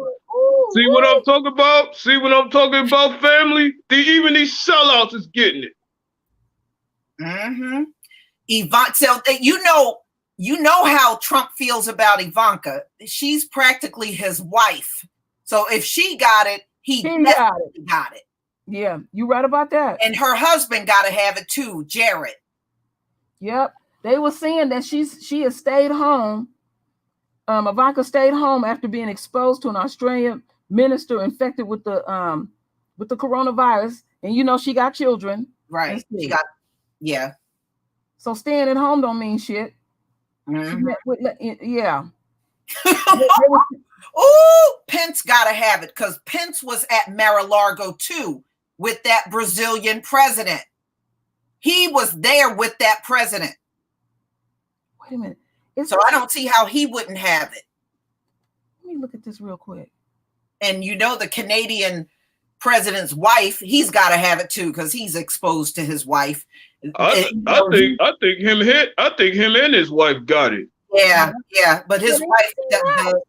See what I'm talking about? See what I'm talking about, family? Even these sellouts is getting it. Ivanka, so you know how Trump feels about Ivanka. She's practically his wife. So if she got it, he definitely got it. Yeah, you right about that. And her husband got to have it too, Jared. Yep. They were saying that she has stayed home. Ivanka stayed home after being exposed to an Australian minister infected with the coronavirus, and you know she got children. Right. She got So staying at home don't mean shit. Yeah. Oh, Pence gotta have it because Pence was at Mar-a-Lago too with that Brazilian president. He was there with that president. Wait a minute. So I don't see how he wouldn't have it. Let me look at this real quick. And you know the Canadian president's wife, he's got to have it too because he's exposed to his wife. I think him and his wife got it. Yeah, but his wife,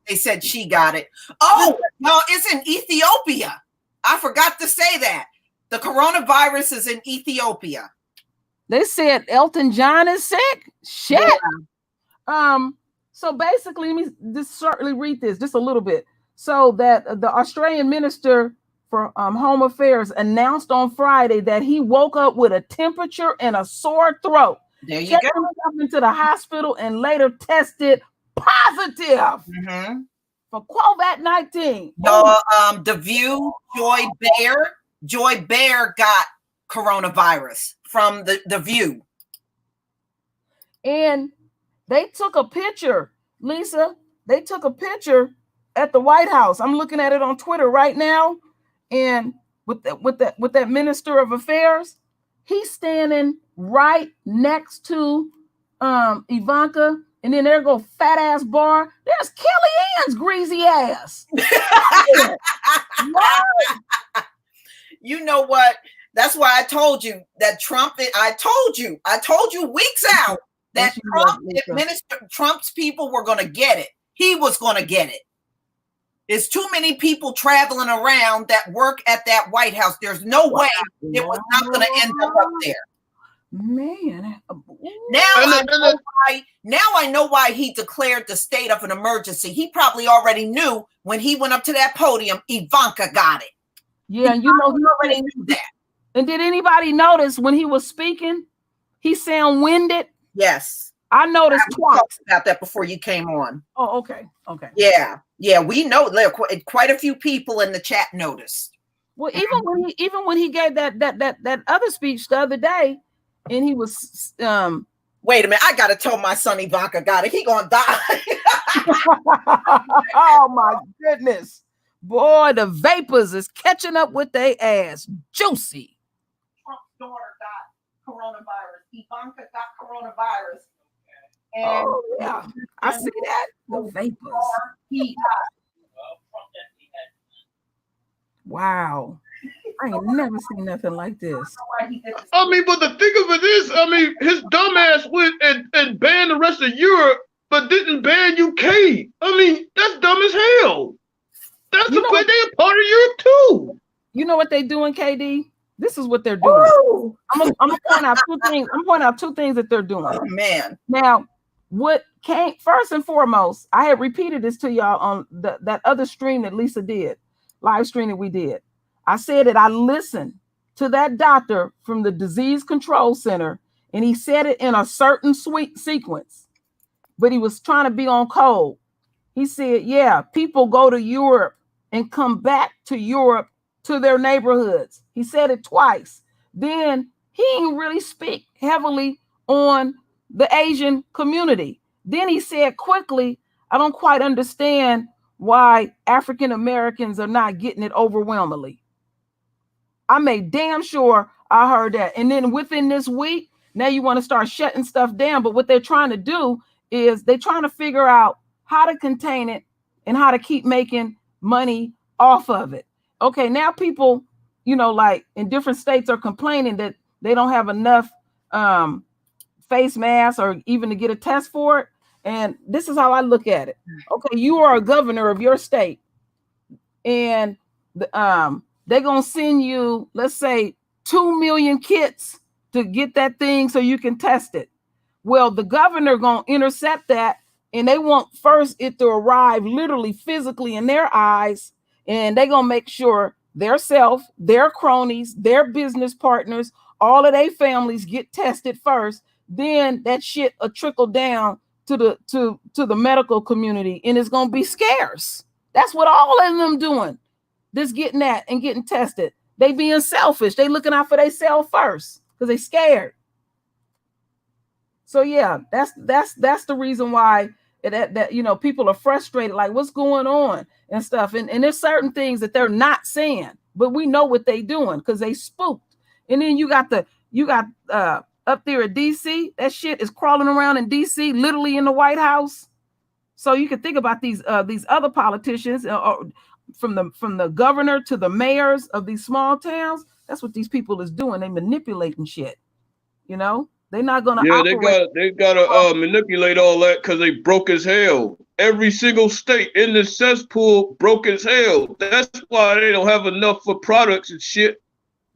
they said she got it. Oh, no, it's in Ethiopia. I forgot to say that. The coronavirus is in Ethiopia. They said Elton John is sick. Shit. Yeah. So basically, let me just certainly read this just a little bit. So that the Australian Minister for Home Affairs announced on Friday that he woke up with a temperature and a sore throat. There you Checked go. himself into the hospital and later tested positive for COVID-19. The View, Joy Bear got coronavirus from the View. And they took a picture, Lisa. They took a picture at the White House. I'm looking at it on Twitter right now. And with that Minister of Affairs, he's standing right next to Ivanka, and then there go fat ass Barr. There's Kellyanne's greasy ass. You know what? That's why I told you that Trump. I told you weeks out that Trump's people were going to get it. He was going to get it. There's too many people traveling around that work at that White House. There's no way it was not going to end up there. Man, now I know why he declared the state of an emergency. He probably already knew when he went up to that podium, Ivanka got it. Yeah, and you know he already knew that. And did anybody notice when he was speaking, he sound winded? Yes, I noticed twice. Talked about that before you came on. Oh, okay. Yeah, we know. Quite a few people in the chat noticed. Well, even when he gave that other speech the other day, and he was wait a minute, I gotta tell my son Ivanka got it. He gonna die. Oh my goodness. Boy, the vapors is catching up with their ass. Juicy. Trump's daughter got coronavirus. Ivanka got coronavirus. And oh yeah, I see that. The vapors. He wow. I ain't never seen nothing like this. I mean, but the thing of it is, I mean, his dumbass went and banned the rest of Europe, but didn't ban UK. I mean, that's dumb as hell. That's the way they're part of Europe too. You know what they're doing, KD? This is what they're doing. Ooh. I'm gonna point out two things. I'm pointing out two things that they're doing. Oh man. Now, what came first and foremost, I had repeated this to y'all on that other stream that Lisa did, live stream that we did. I said that I listened to that doctor from the Disease Control Center, and he said it in a certain sweet sequence, but he was trying to be on code. He said, yeah, people go to Europe and come back to Europe to their neighborhoods. He said it twice. Then he didn't really speak heavily on the Asian community. Then he said quickly, I don't quite understand why African Americans are not getting it overwhelmingly. I made damn sure I heard that. And then within this week, now you want to start shutting stuff down. But what they're trying to do is they're trying to figure out how to contain it and how to keep making money off of it. Okay, now people, like in different states are complaining that they don't have enough face masks or even to get a test for it. And this is how I look at it. Okay, you are a governor of your state, and they're going to send you, let's say, 2 million kits to get that thing so you can test it. Well, the governor going to intercept that, and they want first it to arrive literally physically in their eyes, and they're going to make sure their self, their cronies, their business partners, all of their families get tested first. Then that shit will trickle down to the medical community, and it's going to be scarce. That's what all of them doing. This getting that and getting tested. They being selfish. They looking out for themselves first because they scared. So yeah, that's the reason why that people are frustrated, like what's going on and stuff. And there's certain things that they're not saying, but we know what they doing because they spooked. And then you got up there at DC, that shit is crawling around in DC, literally in the White House. So you can think about these other politicians, from the governor to the mayors of these small towns. That's what these people is doing. They manipulating shit. They're not gonna. Yeah, they gotta manipulate all that because they broke as hell. Every single state in the cesspool broke as hell. That's why they don't have enough for products and shit.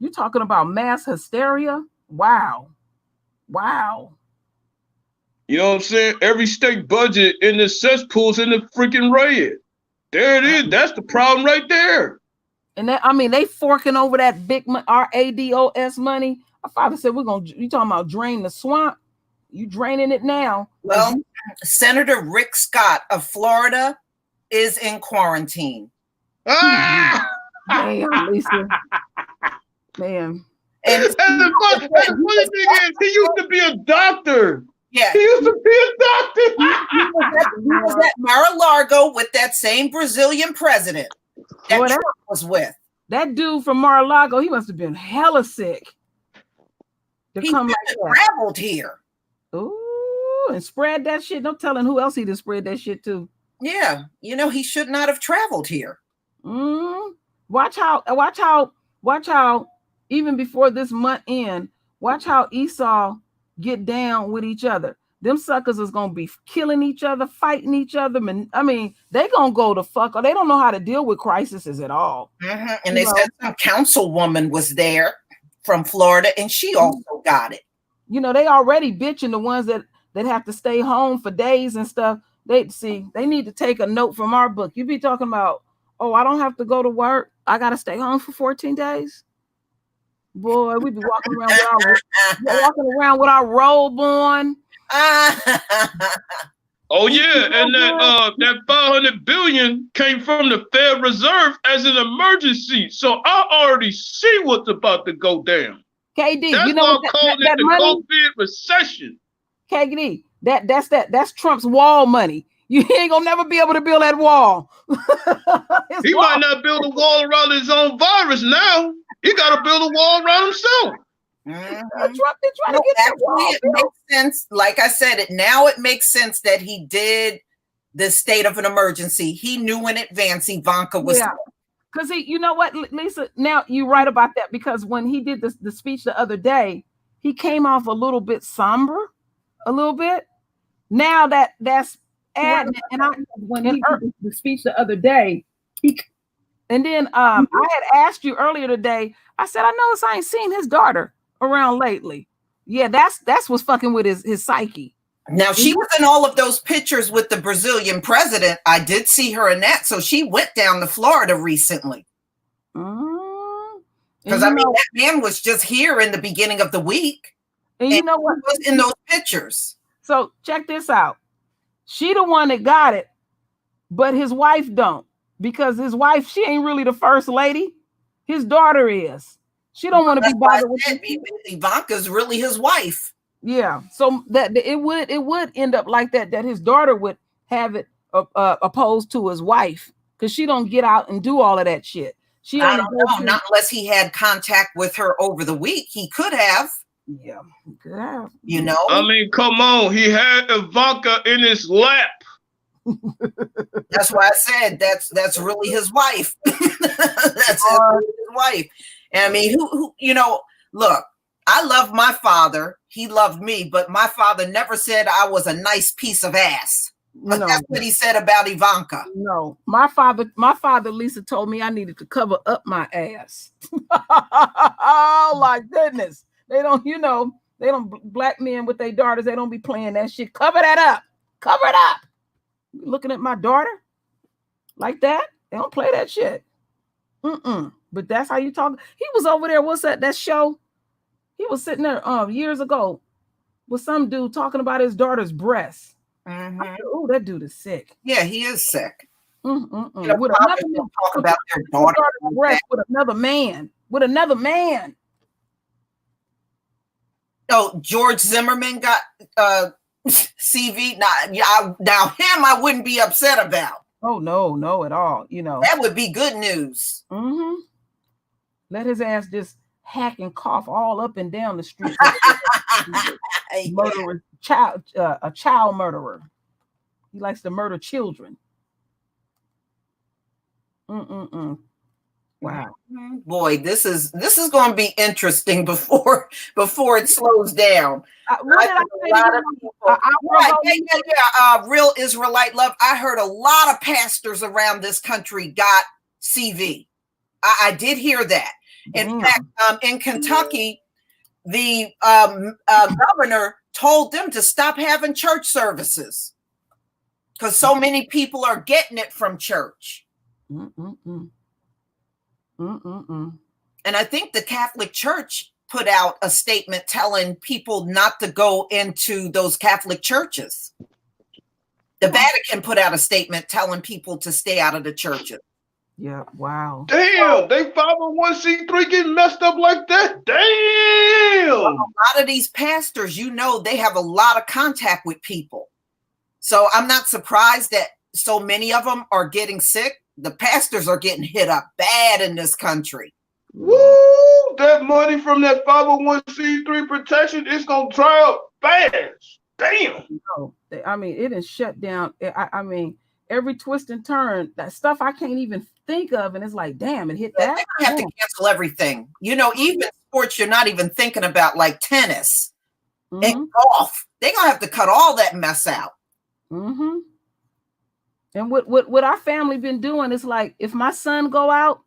You talking about mass hysteria? Wow. You know what I'm saying? Every state budget in the cesspool's in the freaking red. There it is. That's the problem right there. And they forking over that big RADOS money. My father said, you talking about drain the swamp? You draining it now. Well, Senator Rick Scott of Florida is in quarantine. Ah! Damn, Lisa. Man. And the funny thing is, he used to be a doctor. Yeah. He used to be a doctor. He was at Mar-a-Lago with that same Brazilian president that Trump was with. That dude from Mar-a-Lago, he must have been hella sick. He traveled here. Ooh, and spread that shit. No telling who else he done spread that shit to. Yeah, he should not have traveled here. Watch how, even before this month end, watch how Esau get down with each other. Them suckers is gonna be killing each other, fighting each other. I mean, they gonna go to fuck, or they don't know how to deal with crises at all. Mm-hmm. And they said some councilwoman was there from Florida, and she also got it. They already bitching, the ones that have to stay home for days and stuff. They need to take a note from our book. You be talking about, oh, I don't have to go to work. I gotta stay home for 14 days. Boy, we be walking around with our robe on. Oh yeah, and that 500 billion came from the Federal Reserve as an emergency. So I already see what's about to go down. KD, that's you know what I'm calling it, the COVID recession. KD, that's Trump's wall money. You ain't gonna never be able to build that wall. He might not build a wall around his own virus now. He got to build a wall around himself. Trump did try to get that wall. It makes sense. Like I said, it makes sense that he did the state of an emergency. He knew in advance Ivanka was. Yeah. Because you know what, Lisa, now you're right about that, because when he did the speech the other day, he came off a little bit somber, a little bit. Now that's adding, when he did the speech the other day, and then I had asked you earlier today, I said, I noticed I ain't seen his daughter around lately. Yeah, that's what's fucking with his psyche. Now, she was in all of those pictures with the Brazilian president. I did see her in that. So she went down to Florida recently. Because, I mean, that man was just here in the beginning of the week. And you know what? He was in those pictures. So check this out. She the one that got it, but his wife don't. Because his wife, she ain't really the first lady. His daughter is. She don't want to be bothered with Ivanka's really his wife. Yeah, so that it would end up like that his daughter would have it opposed to his wife, because she don't get out and do all of that shit. I don't know, not unless he had contact with her over the week. He could have. Yeah, he could have. You know. I mean, come on. He had Ivanka in his lap. That's why I said that's really his wife. That's his wife. And I mean, who you know, look. I love my father. He loved me, but my father never said I was a nice piece of ass. But that's what he said about Ivanka. No, my father, Lisa, told me I needed to cover up my ass. Oh my goodness. They don't, black men with their daughters, they don't be playing that shit. Cover that up. Cover it up. You looking at my daughter like that? They don't play that shit. But that's how you talk. He was over there. What's that show? He was sitting there years ago with some dude talking about his daughter's breasts. Oh, that dude is sick. Yeah, he is sick. With another man, talk about their daughter's breast with another man. With another man. Oh, George Zimmerman got CV. Now him, I wouldn't be upset about. Oh no, at all. That would be good news. Let his ass just hack and cough all up and down the street. Murderer, a child murderer. He likes to murder children. Wow. Boy, this is going to be interesting before it slows down. Real Israelite love. I heard a lot of pastors around this country got CV. I did hear that. In fact, in Kentucky, the governor told them to stop having church services because so many people are getting it from church. And I think the Catholic Church put out a statement telling people not to go into those Catholic churches. The Vatican put out a statement telling people to stay out of the churches. Yeah, wow. Damn, they 501c3 getting messed up like that? Damn. Well, a lot of these pastors, they have a lot of contact with people. So I'm not surprised that so many of them are getting sick. The pastors are getting hit up bad in this country. Woo! That money from that 501c3 protection is going to dry up fast. Damn. I mean, it is shut down. I mean, every twist and turn, that stuff I can't even think of, and it's like, damn, it hit that. They have to cancel everything. Even sports you're not even thinking about, like tennis and golf. They're gonna have to cut all that mess out. And what our family been doing is like, if my son go out,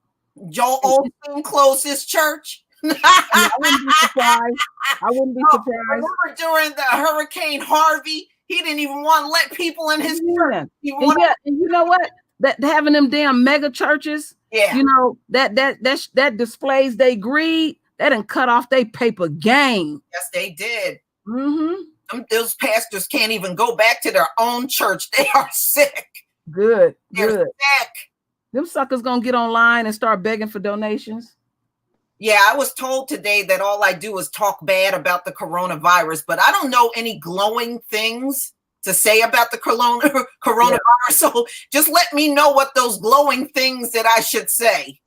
Joel Osteen closed his church. I wouldn't be surprised. I remember during the Hurricane Harvey, he didn't even want to let people in his church. And you know what? That having them damn mega churches, that displays they greed. That done cut off their paper game. Yes, they did. Those pastors can't even go back to their own church. They are sick. They're sick. Them suckers gonna get online and start begging for donations. Yeah, I was told today that all I do is talk bad about the coronavirus, but I don't know any glowing things to say about the coronavirus. Yeah. So just let me know what those glowing things that I should say.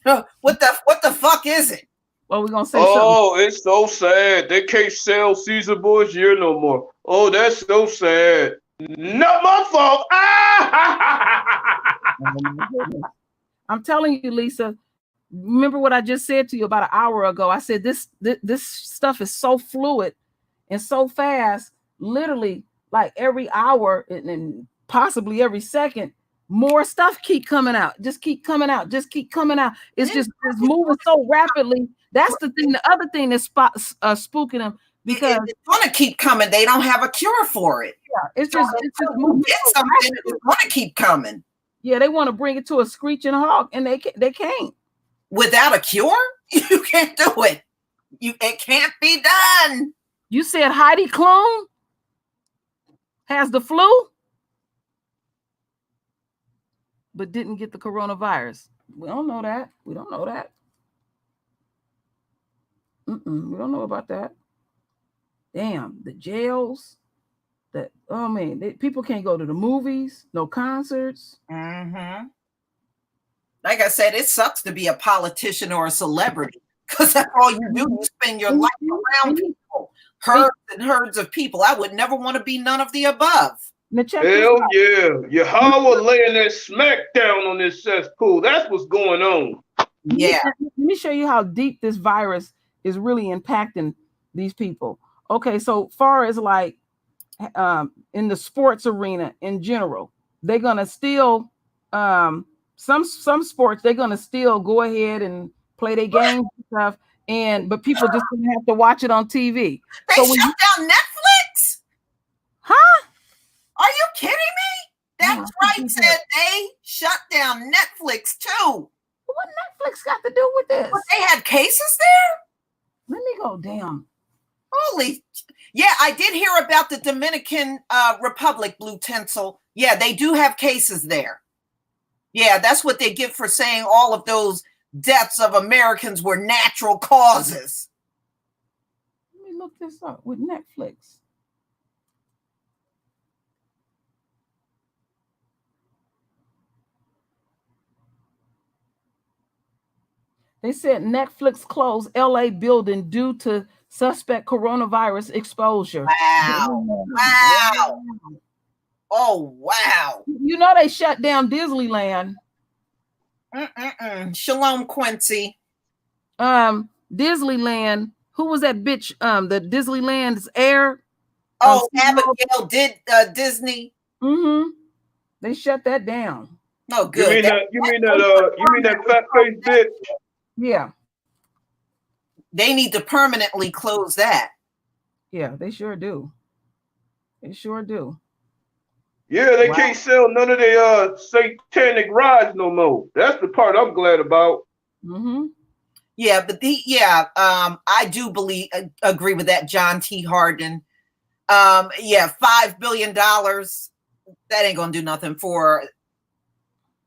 Yeah. What the fuck is it? Well, we're gonna say something. Oh, it's so sad. They can't sell Caesar Borgia no more. Oh, that's so sad. Not my fault. I'm telling you, Lisa. Remember what I just said to you about an hour ago? I said this stuff is so fluid and so fast. Literally, like every hour and possibly every second, more stuff keep coming out. Just keep coming out. Just keep coming out. It's moving so rapidly. That's the thing. The other thing that's spooking them, because it's gonna keep coming. They don't have a cure for it. Yeah, it's just moving. It's something that's gonna keep coming. Yeah, they want to bring it to a screeching halt, and they can't. Without a cure, you can't do it. It can't be done. You said Heidi Klum has the flu, but didn't get the coronavirus. We don't know that. We don't know that. We don't know about that. Damn, the jails. People can't go to the movies, no concerts. Mm-hmm. Like I said, it sucks to be a politician or a celebrity, because that's all you do. You spend your life around people, herds and herds of people. I would never want to be none of the above. Hell yeah. Yahweh laying that smack down on this cesspool. That's what's going on. Yeah. Let me show you how deep this virus is really impacting these people. Okay, so far as like in the sports arena in general, they're gonna still some sports they're gonna still go ahead and play their games and stuff, but people just gonna have to watch it on TV. They shut down Netflix? Huh? Are you kidding me? That's right, said they shut down Netflix too. What Netflix got to do with this? But they had cases there? Let me go down. Holy, yeah, I did hear about the Dominican Republic, Blue Tinsel. Yeah, they do have cases there. Yeah, that's what they get for saying all of those deaths of Americans were natural causes. Let me look this up with Netflix. They said Netflix closed LA building due to suspect coronavirus exposure. Wow. Wow. Oh, wow. You know they shut down Disneyland. Shalom, Quincy. Disneyland. Who was that bitch? The Disneyland's heir. Oh, Abigail did Disney. Mm-hmm. They shut that down. Oh, good. You mean that fat face bitch? Yeah. They need to permanently close that. Yeah, they sure do. They sure do. Yeah, they can't sell none of their satanic rides no more. That's the part I'm glad about. Mm-hmm. Yeah, but I do agree with that, John T. Harden. $5 billion. That ain't gonna do nothing for.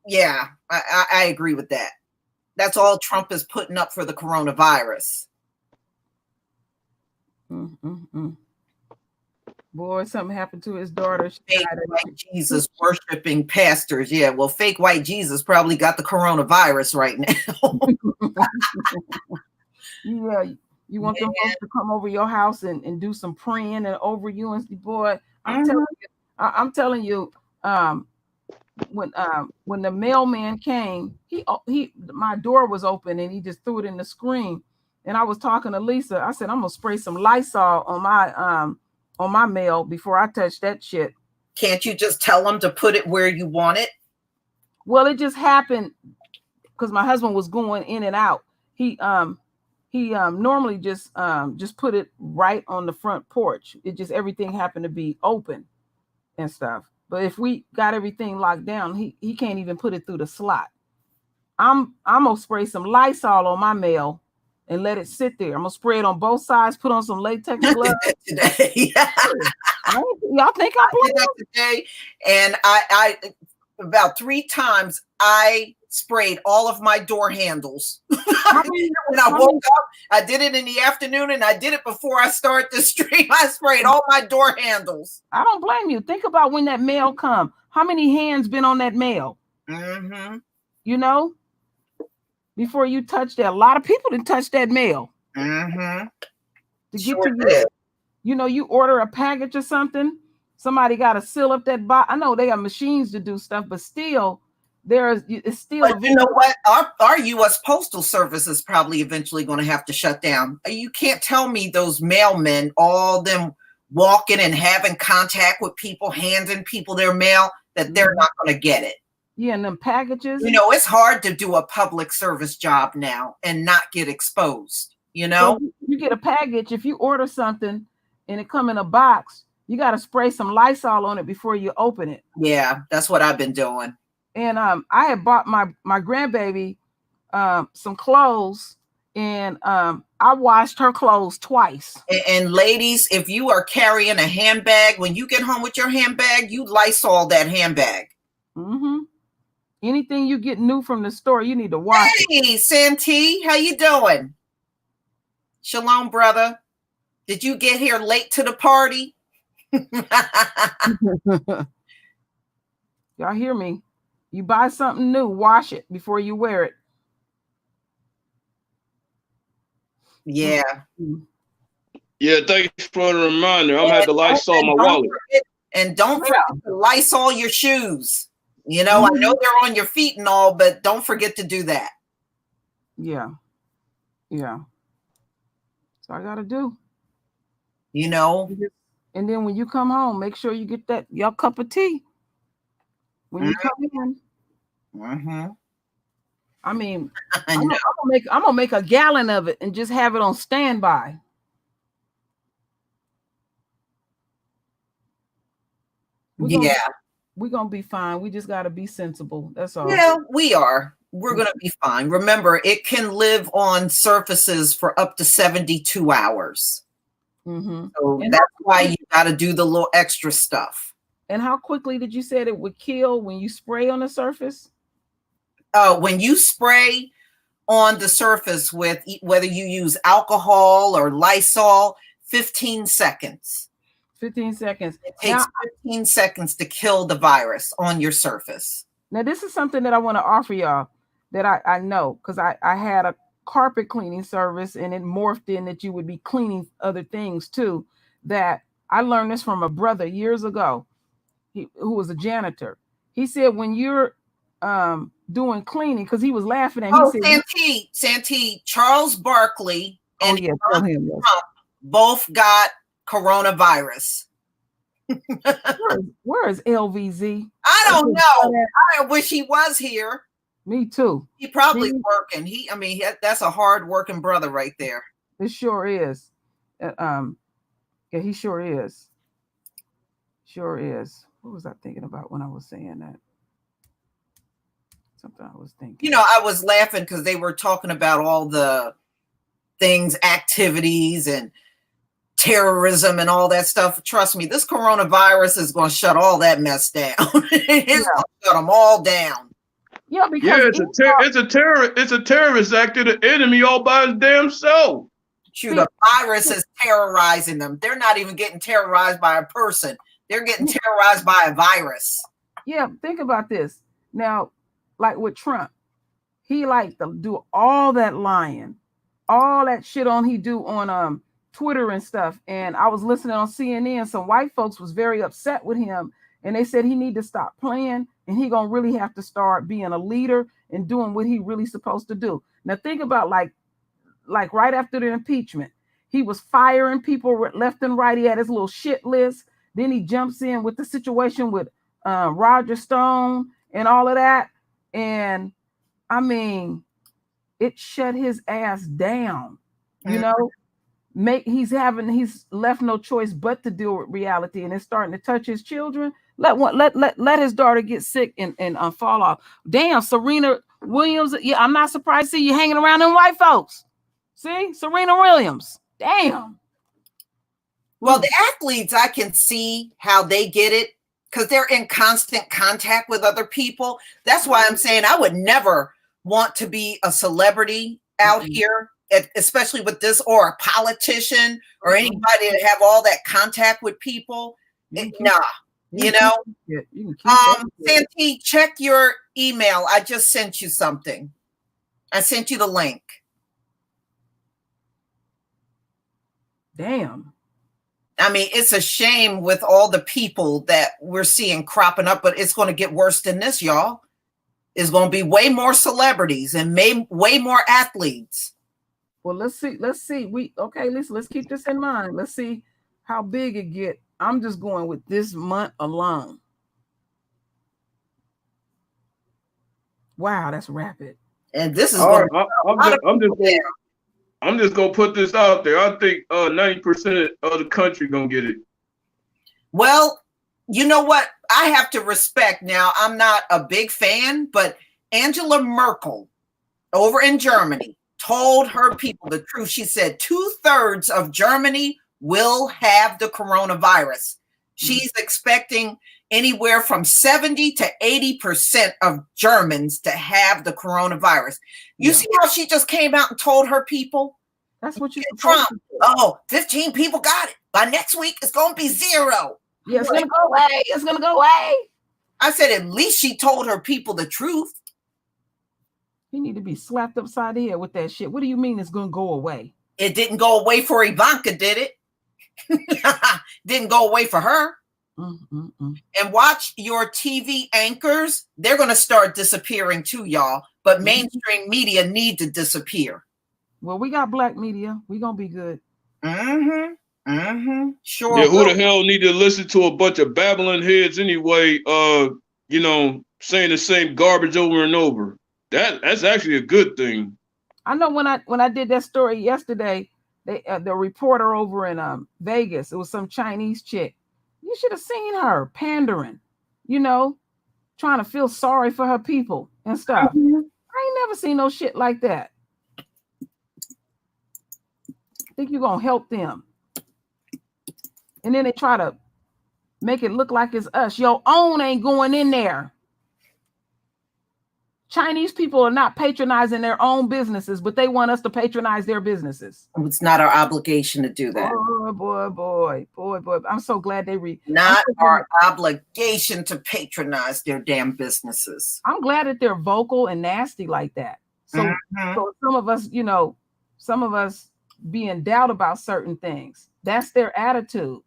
Yeah, I agree with that. That's all Trump is putting up for the coronavirus. Boy, something happened to his daughter. Fake white Jesus worshiping pastors. Yeah, well, fake white Jesus probably got the coronavirus right now. Yeah, you want them folks to come over your house and do some praying and over you and boy, I'm telling you, when the mailman came, my door was open and he just threw it in the screen. And I was talking to Lisa. I said, I'm gonna spray some Lysol on my mail before I touch that shit. Can't you just tell them to put it where you want it? Well, it just happened because my husband was going in and out. He normally just put it right on the front porch. It just everything happened to be open and stuff. But if we got everything locked down, he can't even put it through the slot. I'm gonna spray some Lysol on my mail and let it sit there. I'm gonna spray it on both sides, put on some latex gloves. Today. Y'all think I did that today? And I about 3 times I sprayed all of my door handles. When I woke up, I did it in the afternoon, and I did it before I started the stream. I sprayed all my door handles. I don't blame you. Think about when that mail come. How many hands been on that mail? Mm-hmm. You know, before you touch that, a lot of people didn't touch that mail. Mm-hmm. To get to you. You know, you order a package or something, somebody got to seal up that box. I know they got machines to do stuff, but still, it's still. But you know what? Our U.S. Postal Service is probably eventually going to have to shut down. You can't tell me those mailmen, all them walking and having contact with people, handing people their mail, that they're not going to get it. Yeah, and them packages. You know, it's hard to do a public service job now and not get exposed. You know, so you get a package. If you order something and it come in a box, you got to spray some Lysol on it before you open it. Yeah, that's what I've been doing. And I had bought my grandbaby some clothes, and I washed her clothes twice. And ladies, if you are carrying a handbag, when you get home with your handbag, you Lysol that handbag. Mm-hmm. Anything you get new from the store, you need to wash. Hey, Santee, how you doing? Shalom, brother. Did you get here late to the party? Y'all hear me? You buy something new, wash it before you wear it. Yeah. Yeah, thanks for the reminder. I'm had to Lysol my wallet. Don't forget to Lysol your shoes. You know, I know they're on your feet and all, but don't forget to do that. Yeah. Yeah. That's all I got to do. You know. And then when you come home, make sure you get that your cup of tea. When you come in. Mm-hmm. I mean, I'm gonna make a gallon of it and just have it on standby. We're gonna be fine. We just gotta be sensible. That's all. Yeah, we are. We're gonna be fine. Remember, it can live on surfaces for up to 72 hours. Mm-hmm. So that's why you gotta do the little extra stuff. And how quickly did you say it would kill when you spray on the surface? When you spray on the surface with whether you use alcohol or Lysol, 15 seconds. 15 seconds. It takes 15 seconds to kill the virus on your surface. Now, this is something that I want to offer y'all that I know, because I had a carpet cleaning service and it morphed in that you would be cleaning other things too. That I learned this from a brother years ago, who was a janitor. He said when you're doing cleaning, because he was laughing at me. Santee, Charles Barkley and Trump both got coronavirus. Where is LVZ? I don't know. I wish he was here. Me too. He probably working. That's a hard working brother right there. It sure is. Yeah, he sure is. Sure is. What was I thinking about when I was saying that? Something I was thinking. You know, I was laughing because they were talking about all the things, activities, and terrorism and all that stuff. Trust me, this coronavirus is going to shut all that mess down. It's going to shut them all down. Yeah, because it's a terrorist act of the enemy all by his damn self. Shoot, the virus is terrorizing them. They're not even getting terrorized by a person. They're getting terrorized by a virus. Yeah, think about this. Now, like with Trump, he liked to do all that lying, all that shit he do on Twitter and stuff. And I was listening on CNN. Some white folks was very upset with him, and they said he need to stop playing, and he gonna really have to start being a leader and doing what he really supposed to do. Now think about like right after the impeachment, he was firing people left and right. He had his little shit list. Then he jumps in with the situation with Roger Stone and all of that. And I mean, it shut his ass down, you know. He's left no choice but to deal with reality, and it's starting to touch his children. Let his daughter get sick and fall off. Damn, Serena Williams. Yeah, I'm not surprised to see you hanging around them white folks. See, Serena Williams. Damn. Well, the athletes, I can see how they get it. because they're in constant contact with other people. That's why I'm saying I would never want to be a celebrity out here, especially with this, or a politician or anybody that have all that contact with people. Nah, you know. Santee, check your email. I just sent you something. I sent you the link. Damn. I mean, it's a shame with all the people that we're seeing cropping up, but it's going to get worse than this, y'all. It's going to be way more celebrities and way more athletes. Well, let's see. Let's keep this in mind. Let's see how big it get. I'm just going with this month alone. Wow, that's rapid. And this is I'm just gonna put this out there. I think 90% of the country gonna get it. Well, you know what? I have to respect now. I'm not a big fan, but Angela Merkel over in Germany told her people the truth. She said 2/3 of Germany will have the coronavirus. She's expecting anywhere from 70 to 80% of Germans to have the coronavirus. You see how she just came out and told her people? That's what you Trump. Oh, 15 people got it. By next week, it's going to be 0. Yeah, it's going to go away. It's going to go away. I said, at least she told her people the truth. You need to be slapped upside the head with that shit. What do you mean it's going to go away? It didn't go away for Ivanka, did it? Didn't go away for her. And watch your TV anchors. They're going to start disappearing too, y'all. But mainstream media need to disappear. Well, we got black media. We're going to be good. Sure. Yeah, who the hell need to listen to a bunch of babbling heads anyway, you know, saying the same garbage over and over? That's actually a good thing. I know when I did that story yesterday, the reporter over in Vegas, it was some Chinese chick. You should have seen her pandering, you know, trying to feel sorry for her people and stuff. I ain't never seen no shit like that. Think you're gonna help them, and then they try to make it look like it's us. Your own ain't going in there. Chinese people are not patronizing their own businesses, but they want us to patronize their businesses. It's not our obligation to do that. Boy. I'm so glad they not our obligation to patronize their damn businesses. I'm glad that they're vocal and nasty like that. So, so some of us, you know, be in doubt about certain things. That's their attitude.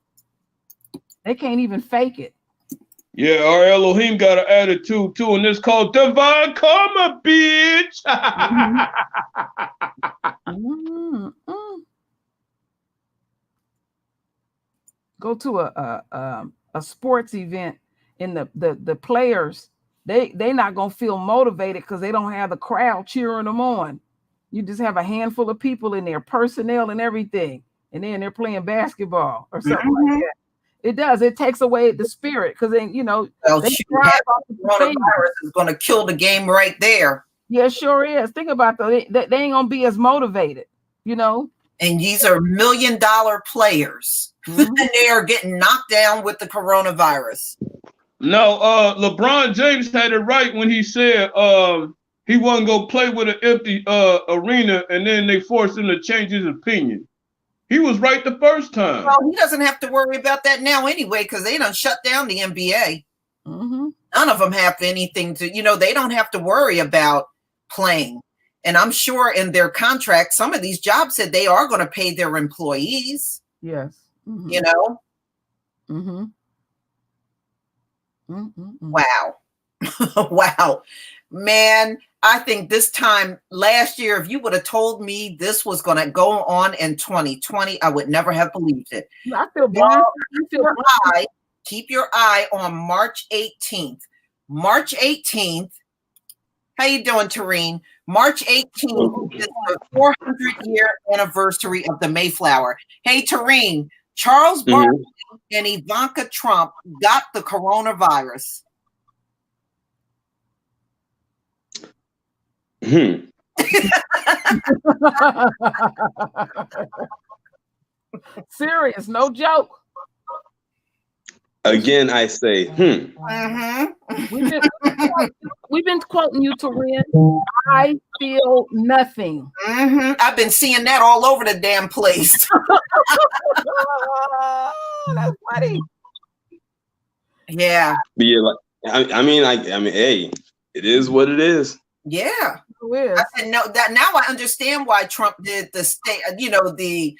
They can't even fake it. Yeah, our Elohim got an attitude too, and it's called divine karma, bitch. Go to a sports event, and the players they not gonna feel motivated because they don't have the crowd cheering them on. You just have a handful of people in there, personnel and everything, and then they're playing basketball or something like that. It does. It takes away the spirit because then, you know, coronavirus is going to kill the game right there. Yeah, it sure is. Think about that. They ain't going to be as motivated, you know. And these are $1 million players, and they are getting knocked down with the coronavirus. No, LeBron James had it right when he said he wasn't going to play with an empty arena, and then they forced him to change his opinion. He was right the first time. Well, he doesn't have to worry about that now anyway, because they done shut down the NBA. None of them have anything to, you know, they don't have to worry about playing. And I'm sure in their contract, some of these jobs said they are going to pay their employees. Yes. You know? Wow. Wow. Man, I think this time last year, if you would have told me this was going to go on in 2020, I would never have believed it. I feel blind. Keep your eye on March 18th. March 18th. How you doing, Tareen? March 18th is the 400-year anniversary of the Mayflower. Hey, Tareen, Charles Barkley and Ivanka Trump got the coronavirus. Serious, no joke. Again, I say, We've been quoting you, Taryn. I feel nothing. I've been seeing that all over the damn place. That's funny. Yeah. But yeah, like I mean, hey, it is what it is. Yeah. It is. I said no. That now I understand why Trump did the state. The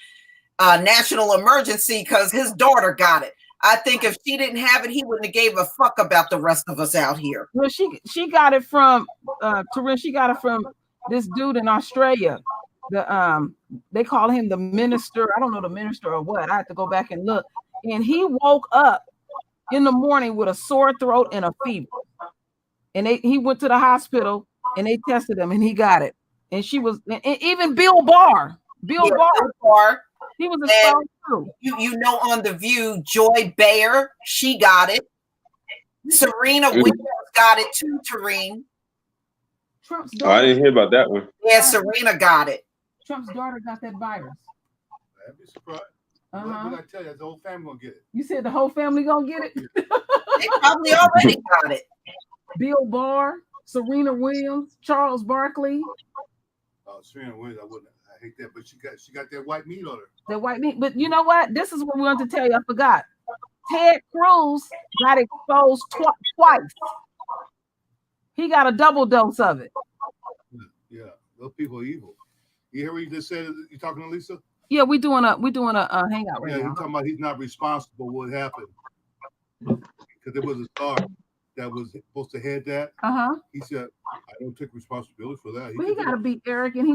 national emergency because his daughter got it. I think if she didn't have it, he wouldn't have gave a fuck about the rest of us out here. Well, she got it from Taryn. She got it from this dude in Australia. They call him the minister. I don't know the minister or what. I have to go back and look. And he woke up in the morning with a sore throat and a fever. And he went to the hospital and they tested him and he got it. And she was, and even Bill Barr, he was exposed too. You know, on The View, Joy Bayer, she got it. Serena Williams got it too, Tareen. Trump's daughter. I didn't hear about that one. Yeah, Serena got it. Trump's daughter got that virus. I'd be surprised. What did I tell you? The whole family gonna get it. You said the whole family gonna get it? They probably already got it. Bill Barr, Serena Williams, Charles Barkley. Oh, Serena Williams, I hate that, but she got that white meat on her. The white meat. But you know what? This is what we wanted to tell you. I forgot. Ted Cruz got exposed twice. He got a double dose of it. Yeah, those people are evil. You hear what you just said? You talking to Lisa? Yeah, we're doing a hangout right now. He's talking about he's not responsible for what happened because there was a star that was supposed to head that. He said, "I don't take responsibility for that." But he got to be arrogant. He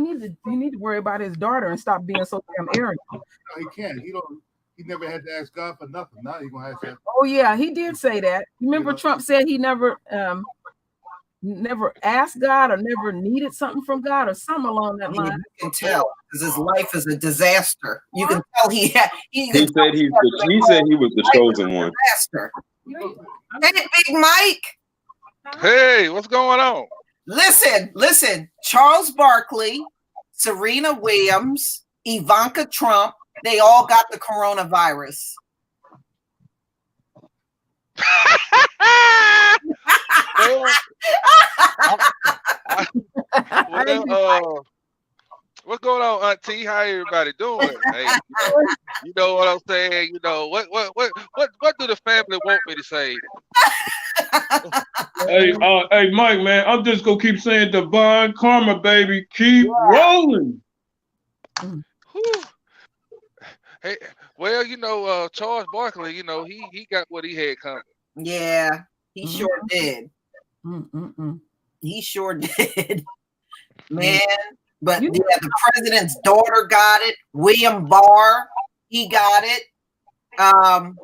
need to worry about his daughter and stop being so damn arrogant. No, he can't. He never had to ask God for nothing. Now he's gonna have to. Oh yeah, he did say that. Remember, Trump said he never asked God or never needed something from God or something along that line. You can tell because his life is a disaster. You can tell he said he was the chosen one. Disaster. Hey, Big Mike. Hey, what's going on? Listen. Charles Barkley, Serena Williams, Ivanka Trump, they all got the coronavirus. What's going on, Auntie? How everybody doing? Hey, you know what I'm saying? You know what do the family want me to say? Hey, Mike, man, I'm just gonna keep saying divine karma, baby. Keep rolling. Whew. Hey, well, Charles Barkley, he got what he had coming. Yeah, he sure did. He sure did, man. But the president's daughter got it. William Barr, he got it. That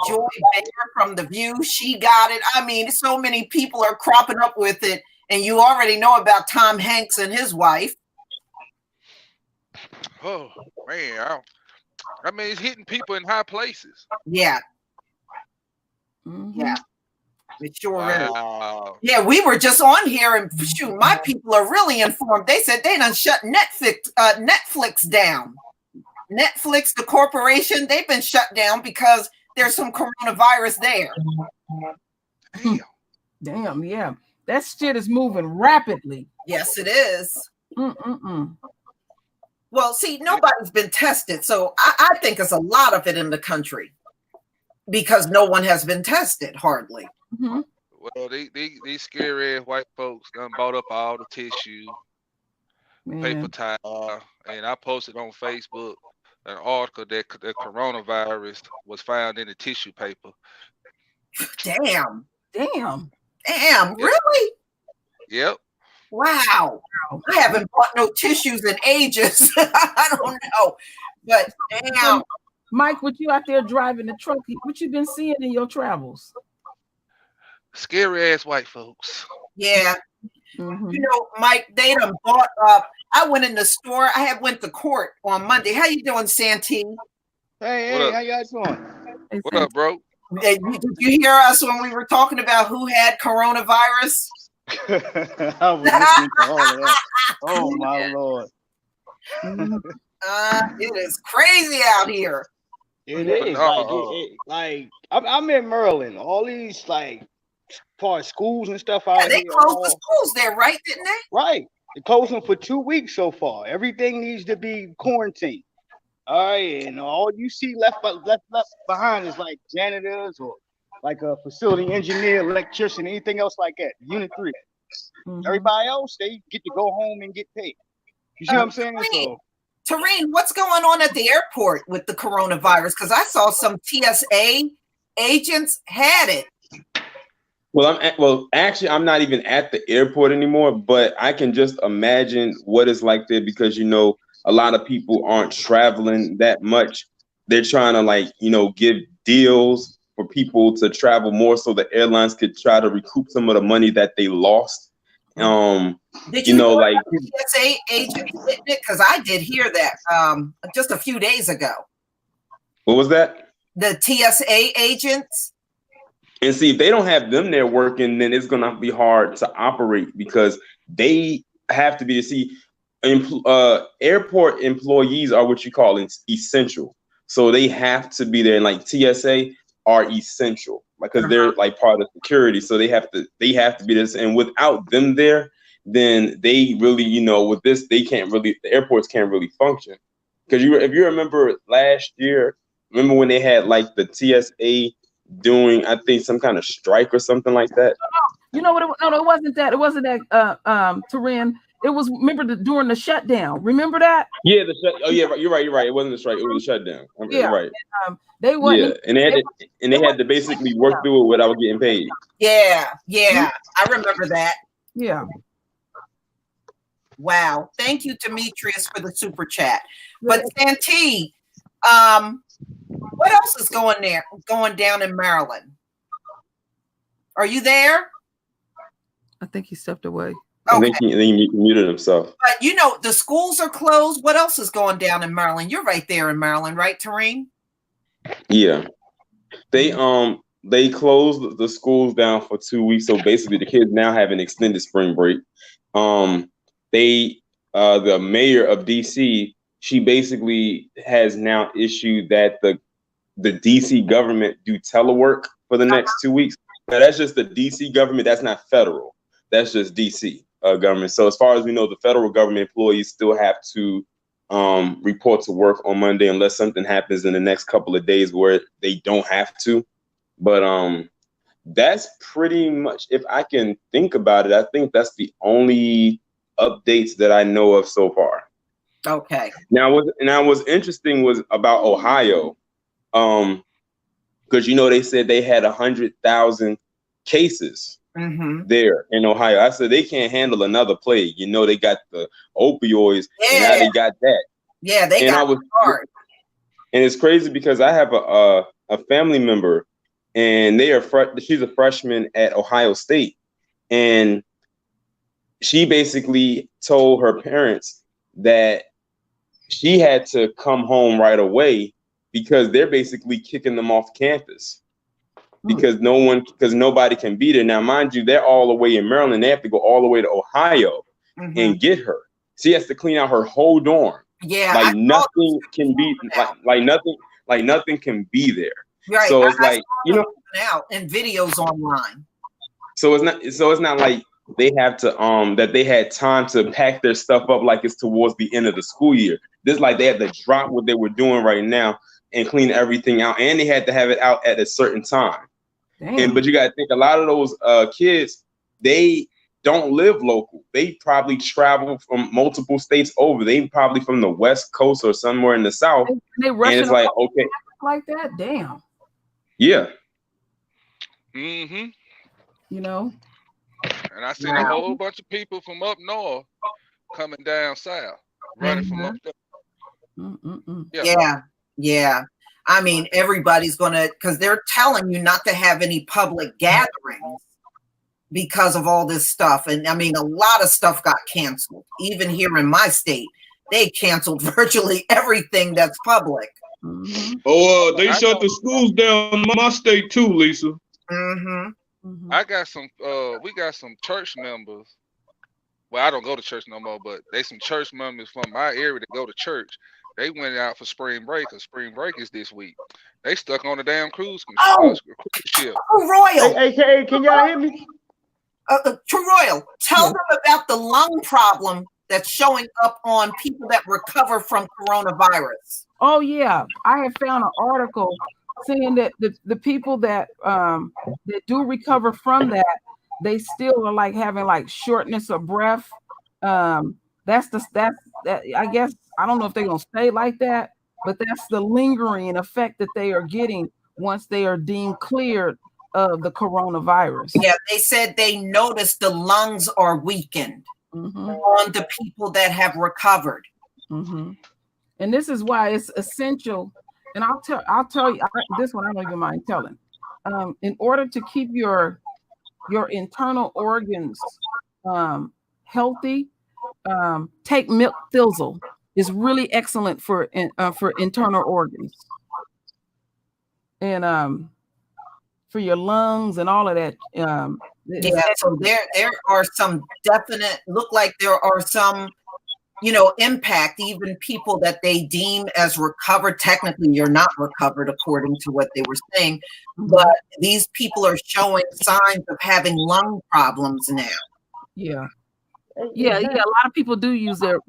Joy Bayer from The View, she got it. I mean, so many people are cropping up with it, and you already know about Tom Hanks and his wife. Oh man, I mean, it's hitting people in high places. Yeah. Yeah. It sure is. Yeah, we were just on here, and shoot, my people are really informed. They said they done shut Netflix down. Netflix, the corporation, they've been shut down because there's some coronavirus there. Damn, yeah. That shit is moving rapidly. Yes, it is. Well, see, nobody's been tested, so I think it's a lot of it in the country because no one has been tested, hardly. Well, these scary white folks done bought up all the tissue, paper towel, and I posted on Facebook an article that the coronavirus was found in the tissue paper. Damn, Yep. really? Yep. Wow. I haven't bought no tissues in ages. I don't know, but damn. Mike, what you out there driving the truck? What you been seeing in your travels? Scary ass white folks. Yeah. You know, Mike, they done bought up. I went in the store. I went to court on Monday. How you doing, Santee? Hey, how you guys doing? What up, bro? Did you hear us when we were talking about who had coronavirus? I was listening to all of that. Oh my Lord. It is crazy out here. It But is no, like I'm in Maryland. All these like part schools and stuff Yeah, out they here, closed the all schools there, right? Didn't they? right. They closed them for 2 weeks so far. Everything needs to be quarantined. All right, and all you see left behind is like janitors or like a facility engineer, electrician, anything else like that. Unit 3. Everybody else, they get to go home and get paid. You see what I'm saying? So, Tareen, what's going on at the airport with the coronavirus? Because I saw some TSA agents had it. Well, actually, I'm not even at the airport anymore, but I can just imagine what it's like there because a lot of people aren't traveling that much. They're trying to give deals for people to travel more, so the airlines could try to recoup some of the money that they lost. Did you know like TSA agents hitting it? Because I did hear that just a few days ago. What was that? The TSA agents. And see, if they don't have them there working, then it's going to be hard to operate because they have to be airport employees are what you call essential. So they have to be there, and like TSA are essential because they're like part of security. So they have to be this. And without them there, then they really, with this, the airports can't really function. Because if you remember last year, remember when they had like the TSA doing, I think, some kind of strike or something like that. You know what? No, it wasn't that. It wasn't that. Taryn. It was during the shutdown. Remember that? Yeah, you're right. It wasn't the strike. It was a shutdown. Yeah, you're right. And, they wasn't. Yeah, and they had to basically work through it without getting paid. Yeah, I remember that. Yeah. Wow. Thank you, Demetrius, for the super chat. But Santee, what else is going down in Maryland? Are you there? I think he stepped away. Okay. I think he muted himself. But the schools are closed. What else is going down in Maryland? You're right there in Maryland, right, Tareen? Yeah. They closed the schools down for 2 weeks. So basically the kids now have an extended spring break. The mayor of DC, she basically has now issued that the DC government do telework for the next 2 weeks. Now that's just the DC government. That's not federal. That's just DC government. So as far as we know, the federal government employees still have to report to work on Monday unless something happens in the next couple of days where they don't have to. But that's pretty much, if I can think about it, I think that's the only updates that I know of so far. Okay. Now what's interesting was about Ohio. Because they said they had 100,000 cases there in Ohio. I said they can't handle another plague. They got the opioids, and now they got that. Yeah, they got hard. And it's crazy because I have a family member, and she's a freshman at Ohio State, and she basically told her parents that she had to come home right away because they're basically kicking them off campus because nobody can be there. Now, mind you, they're all the way in Maryland. They have to go all the way to Ohio and get her. She has to clean out her whole dorm. Yeah, like nothing can be nothing can be there. Right. So it's out and videos online. So it's not like they have to that they had time to pack their stuff up like it's towards the end of the school year. This like they had to drop what they were doing right now and clean everything out, and they had to have it out at a certain time. But you got to think a lot of those kids, they don't live local. They probably travel from multiple states over. They probably from the West Coast or somewhere in the South. And it's like, okay, like that, damn. Yeah. Mm-hmm. And I seen a whole bunch of people from up north coming down south, running from up there. Yeah. I mean, everybody's gonna, because they're telling you not to have any public gatherings because of all this stuff. And I mean, a lot of stuff got canceled. Even here in my state, they canceled virtually everything that's public. Oh, they shut the schools down in my state too, Lisa. I got some. We got some church members. Well, I don't go to church no more, but they some church members from my area that go to church. they went out for spring break, because spring break is this week. They stuck on the damn cruise ship. Royal. Hey, can y'all hear me? True Royal, tell them about the lung problem that's showing up on people that recover from coronavirus. Oh yeah, I have found an article saying that the people that do recover from that, they still are like having like shortness of breath. That's I guess I don't know if they're gonna stay like that, but that's the lingering effect that they are getting once they are deemed cleared of the coronavirus. Yeah, they said they noticed the lungs are weakened on the people that have recovered. And this is why it's essential. And I'll tell you this one. I don't even mind telling. In order to keep your internal organs healthy, take milk thistle. Is really excellent for internal organs and for your lungs and all of that. Yeah, so there are some definite, look like there are some, impact, even people that they deem as recovered. Technically, you're not recovered according to what they were saying, but these people are showing signs of having lung problems now. Yeah. A lot of people do use their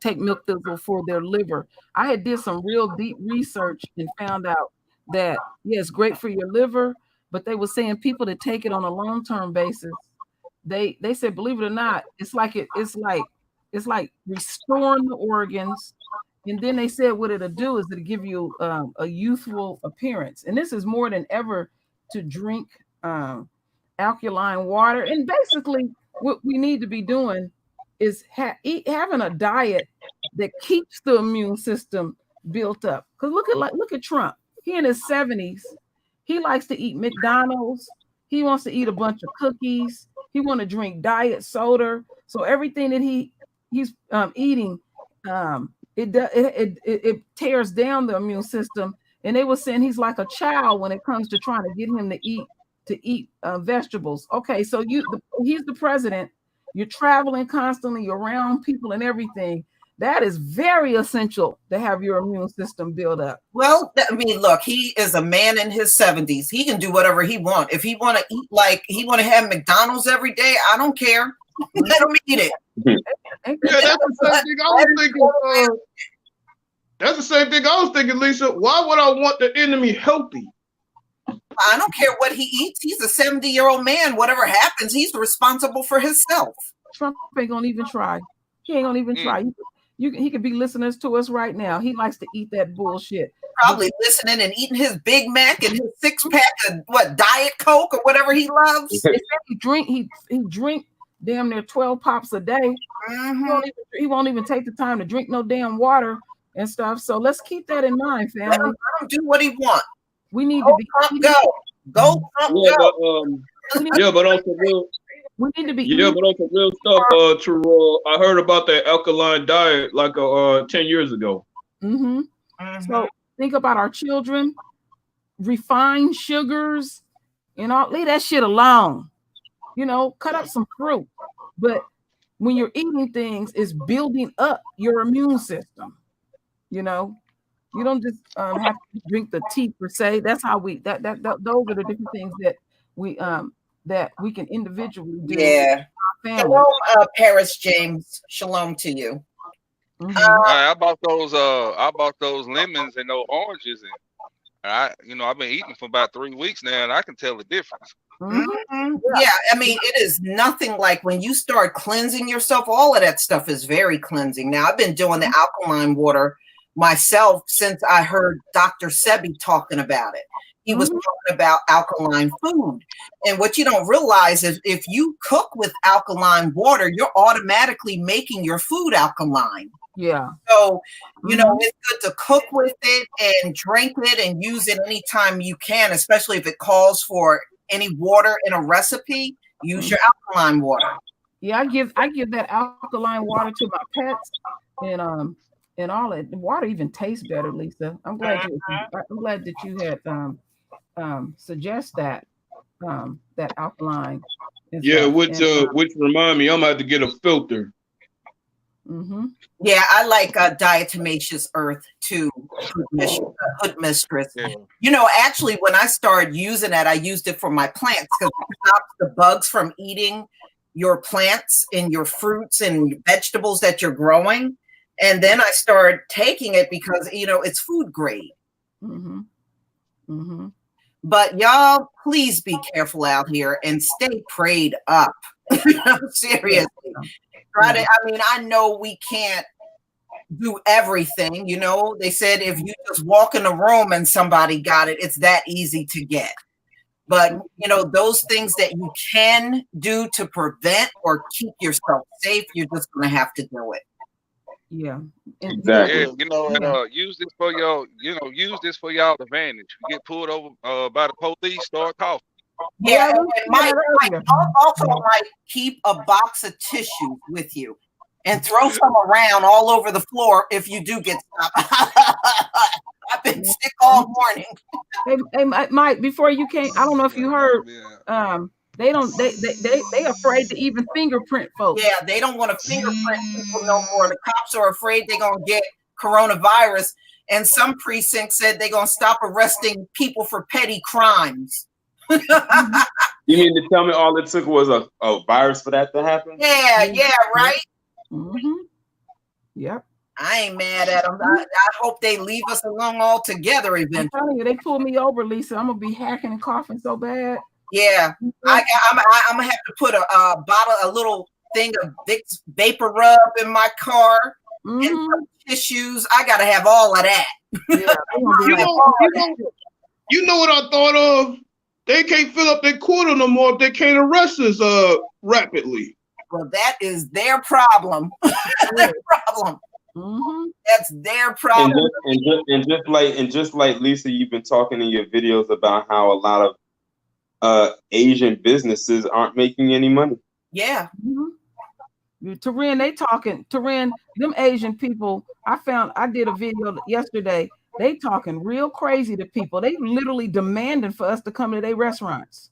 take milk thistle for their liver. I had did some real deep research and found out that it's great for your liver, but they were saying people that take it on a long-term basis, they said, believe it or not, it's like restoring the organs. And then they said what it'll do is it'll give you a youthful appearance. And this is more than ever to drink alkaline water. And basically what we need to be doing is having a diet that keeps the immune system built up. Because look at Trump. He in his 70s. He likes to eat McDonald's. He wants to eat a bunch of cookies. He want to drink diet soda. So everything that he's eating, it tears down the immune system. And they were saying he's like a child when it comes to trying to get him to eat vegetables. Okay, so he's the president. You're traveling constantly, you're around people and everything. That is very essential to have your immune system build up. Well, I mean, look, he is a man in his 70s. He can do whatever he wants. If he want to eat like he want to have McDonald's every day, I don't care. Let him eat it. Yeah, that's the same thing I was thinking. That's the same thing I was thinking, Lisa. Why would I want the enemy healthy? I don't care what he eats. He's a 70-year-old man. Whatever happens, he's responsible for himself. Trump ain't gonna even try. He ain't gonna even try. He could be listeners to us right now. He likes to eat that bullshit. Probably listening and eating his Big Mac and his 6-pack of Diet Coke or whatever he loves. He drink damn near 12 pops a day. He won't even take the time to drink no damn water and stuff. So let's keep that in mind, family. Let him do what he wants. We need to be go. But on some real. We need to be. Yeah, but on some real stuff, Terrell, I heard about that alkaline diet like 10 years ago. So think about our children, refined sugars, leave that shit alone. Cut up some fruit. But when you're eating things, it's building up your immune system. You don't just have to drink the tea per se. That's how those are the different things that we can individually do. Yeah. Shalom, Paris James. Shalom to you. I bought those lemons and those oranges, and I've been eating for about 3 weeks now, and I can tell the difference. Yeah, I mean, it is nothing like when you start cleansing yourself. All of that stuff is very cleansing. Now, I've been doing the alkaline water myself since I heard Dr. Sebi talking about it. He was talking about alkaline food. And what you don't realize is if you cook with alkaline water, you're automatically making your food alkaline. Yeah. So, it's good to cook with it and drink it and use it anytime you can, especially if it calls for any water in a recipe. Use your alkaline water. Yeah, I give that alkaline water to my pets, and all that. The water even tastes better, Lisa. I'm glad that you had suggest that alkaline. Yeah, which remind me, I'm gonna have to get a filter. Yeah, I like diatomaceous earth too. Hood mistress. Yeah. You know, actually, when I started using it, I used it for my plants because it stops the bugs from eating your plants and your fruits and vegetables that you're growing. And then I started taking it because, you know, it's food grade. But y'all, please be careful out here and stay prayed up. Seriously. Try to, I mean, I know we can't do everything. You know, they said if you just walk in a room and somebody got it, it's that easy to get. But, you know, those things that you can do to prevent or keep yourself safe, you're just going to have to do it. Yeah. Exactly. Yeah, you know, and use this for your, use this for y'all advantage. You get pulled over by the police, start coughing. Yeah, and Mike also might keep a box of tissues with you and throw some around all over the floor if you do get stopped. I've been sick all morning. Hey, Mike, before you came, I don't know if you heard, they afraid to even fingerprint folks. Yeah, they don't want to fingerprint people no more. The cops are afraid they're going to get coronavirus. And some precincts said they're going to stop arresting people for petty crimes. You mean to tell me all it took was a virus for that to happen? Yeah, right? Yep. I ain't mad at them. I hope they leave us alone altogether eventually. I'm telling you, they pulled me over, Lisa. I'm going to be hacking and coughing so bad. Yeah, I'm gonna have to put a little thing of Vicks Vapor Rub in my car and some tissues. I gotta have all of that. You know what I thought of? They can't fill up their quota no more if they can't arrest us rapidly. Well, that is their problem. Their problem. That's their problem. And just like Lisa, you've been talking in your videos about how a lot of Asian businesses aren't making any money. Yeah. Tarin, them Asian people, I did a video yesterday. They talking real crazy to people. They literally demanding for us to come to their restaurants.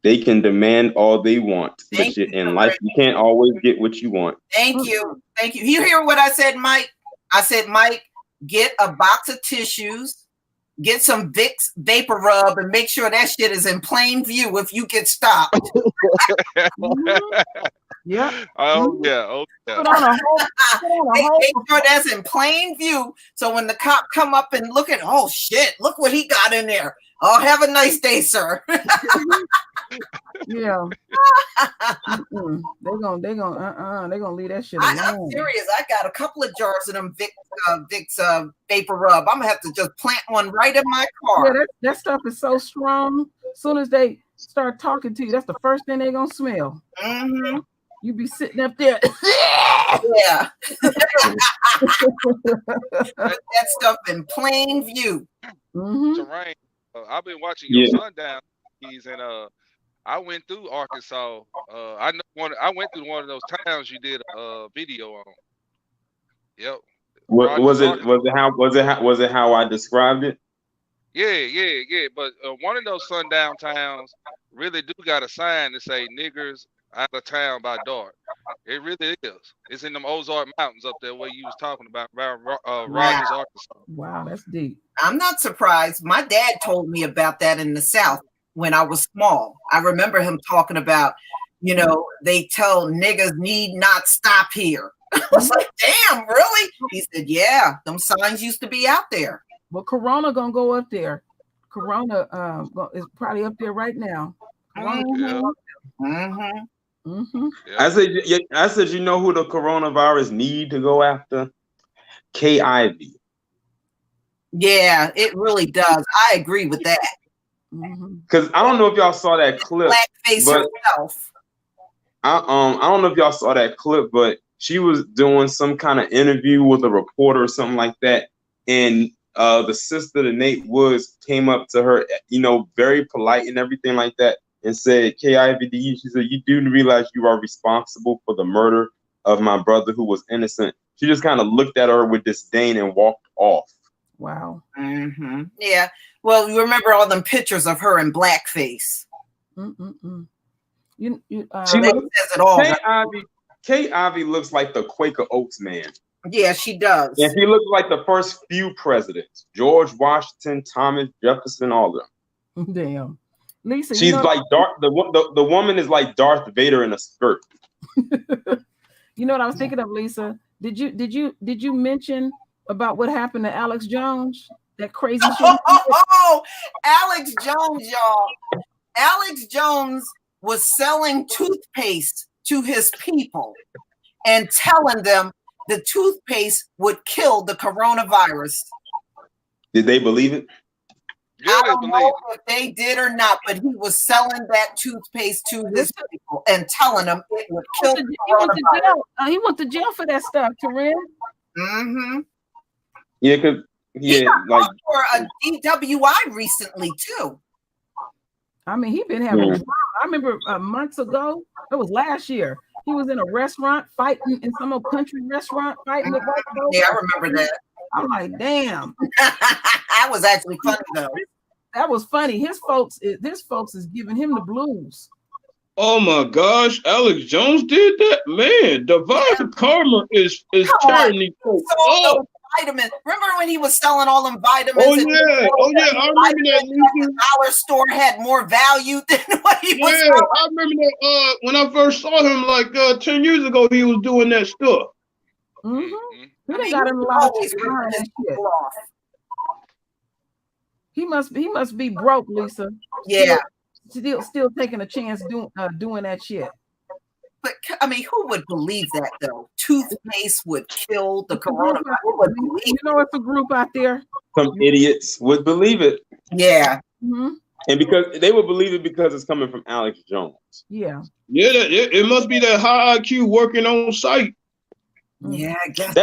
They can demand all they want, but in life you can't always get what you want. Thank you. You hear what I said, Mike? I said, Mike, get a box of tissues. Get some Vicks Vapor Rub and make sure that shit is in plain view if you get stopped. Yeah. Oh yeah. Put on a whole make sure that's in plain view. So when the cop come up and look at, oh shit, look what he got in there. Oh, have a nice day, sir. Yeah. They're gonna leave that shit alone. I'm serious. I got a couple of jars of them Vicks Vapor Rub. I'm gonna have to just plant one right in my car. Yeah, that stuff is so strong. As soon as they start talking to you, that's the first thing they're gonna smell. You be sitting up there. Yeah. That stuff in plain view. Terrain. I've been watching your Sundown and I went through Arkansas. I went through one of those towns you did a video on. Yep. Was it how I described it? Yeah. But one of those sundown towns really do got a sign that say "niggers out of town by dark." It really is. It's in them Ozark Mountains up there where you was talking about Rogers, Arkansas. Wow, that's deep. I'm not surprised. My dad told me about that in the South when I was small. I remember him talking about, they tell niggas need not stop here. I was like, damn, really? He said, yeah, them signs used to be out there. Well, Corona gonna go up there. Corona is probably up there right now. I said, you know who the coronavirus need to go after? KIV. Yeah, it really does. I agree with that. Because I don't know if y'all saw that clip. Blackface herself. I don't know if y'all saw that clip, but she was doing some kind of interview with a reporter or something like that, and the sister to Nate Woods came up to her, very polite and everything like that, and said, "KIVD," she said, "You do realize you are responsible for the murder of my brother who was innocent." She just kind of looked at her with disdain and walked off. Wow. Yeah. Well, you remember all them pictures of her in blackface. She says it all. Kate Ivey looks like the Quaker Oats man. Yeah, she does. And she looks like the first few presidents: George Washington, Thomas Jefferson, all of them. Damn, Lisa, she's like Darth. The woman is like Darth Vader in a skirt. You know what I was thinking of, Lisa? Did you mention about what happened to Alex Jones? That crazy shit. Oh, Alex Jones, y'all. Alex Jones was selling toothpaste to his people and telling them the toothpaste would kill the coronavirus. Did they believe it? Yeah, I don't know if they did or not, but he was selling that toothpaste to his people and telling them it would kill the coronavirus. He went to jail for that stuff, Terrell. Mm-hmm. Yeah, because he got for a DWI recently too. I mean, he been having drama. I remember months ago, it was last year, he was in a restaurant fighting in some old country restaurant fighting with white folks. Yeah, I remember that. I'm like, damn. That was actually funny though. That was funny. His folks is giving him the blues. Oh my gosh, Alex Jones did that? Man, divine karma is tearing these folks up. Vitamins. Remember when he was selling all them vitamins? Oh yeah, I remember that. The dollar store had more value than what he was selling. I remember that when I first saw him like 10 years ago, he was doing that stuff. Mm-hmm. He got him a lot of shit. He must be broke, Lisa. Yeah. Still taking a chance doing that shit. But I mean, who would believe that though? Toothpaste would kill the coronavirus. You know, it's a group out there. Some idiots would believe it. Yeah. Mm-hmm. And because they would believe it because it's coming from Alex Jones. Yeah. Yeah, it must be that high IQ working on site. Yeah, I guess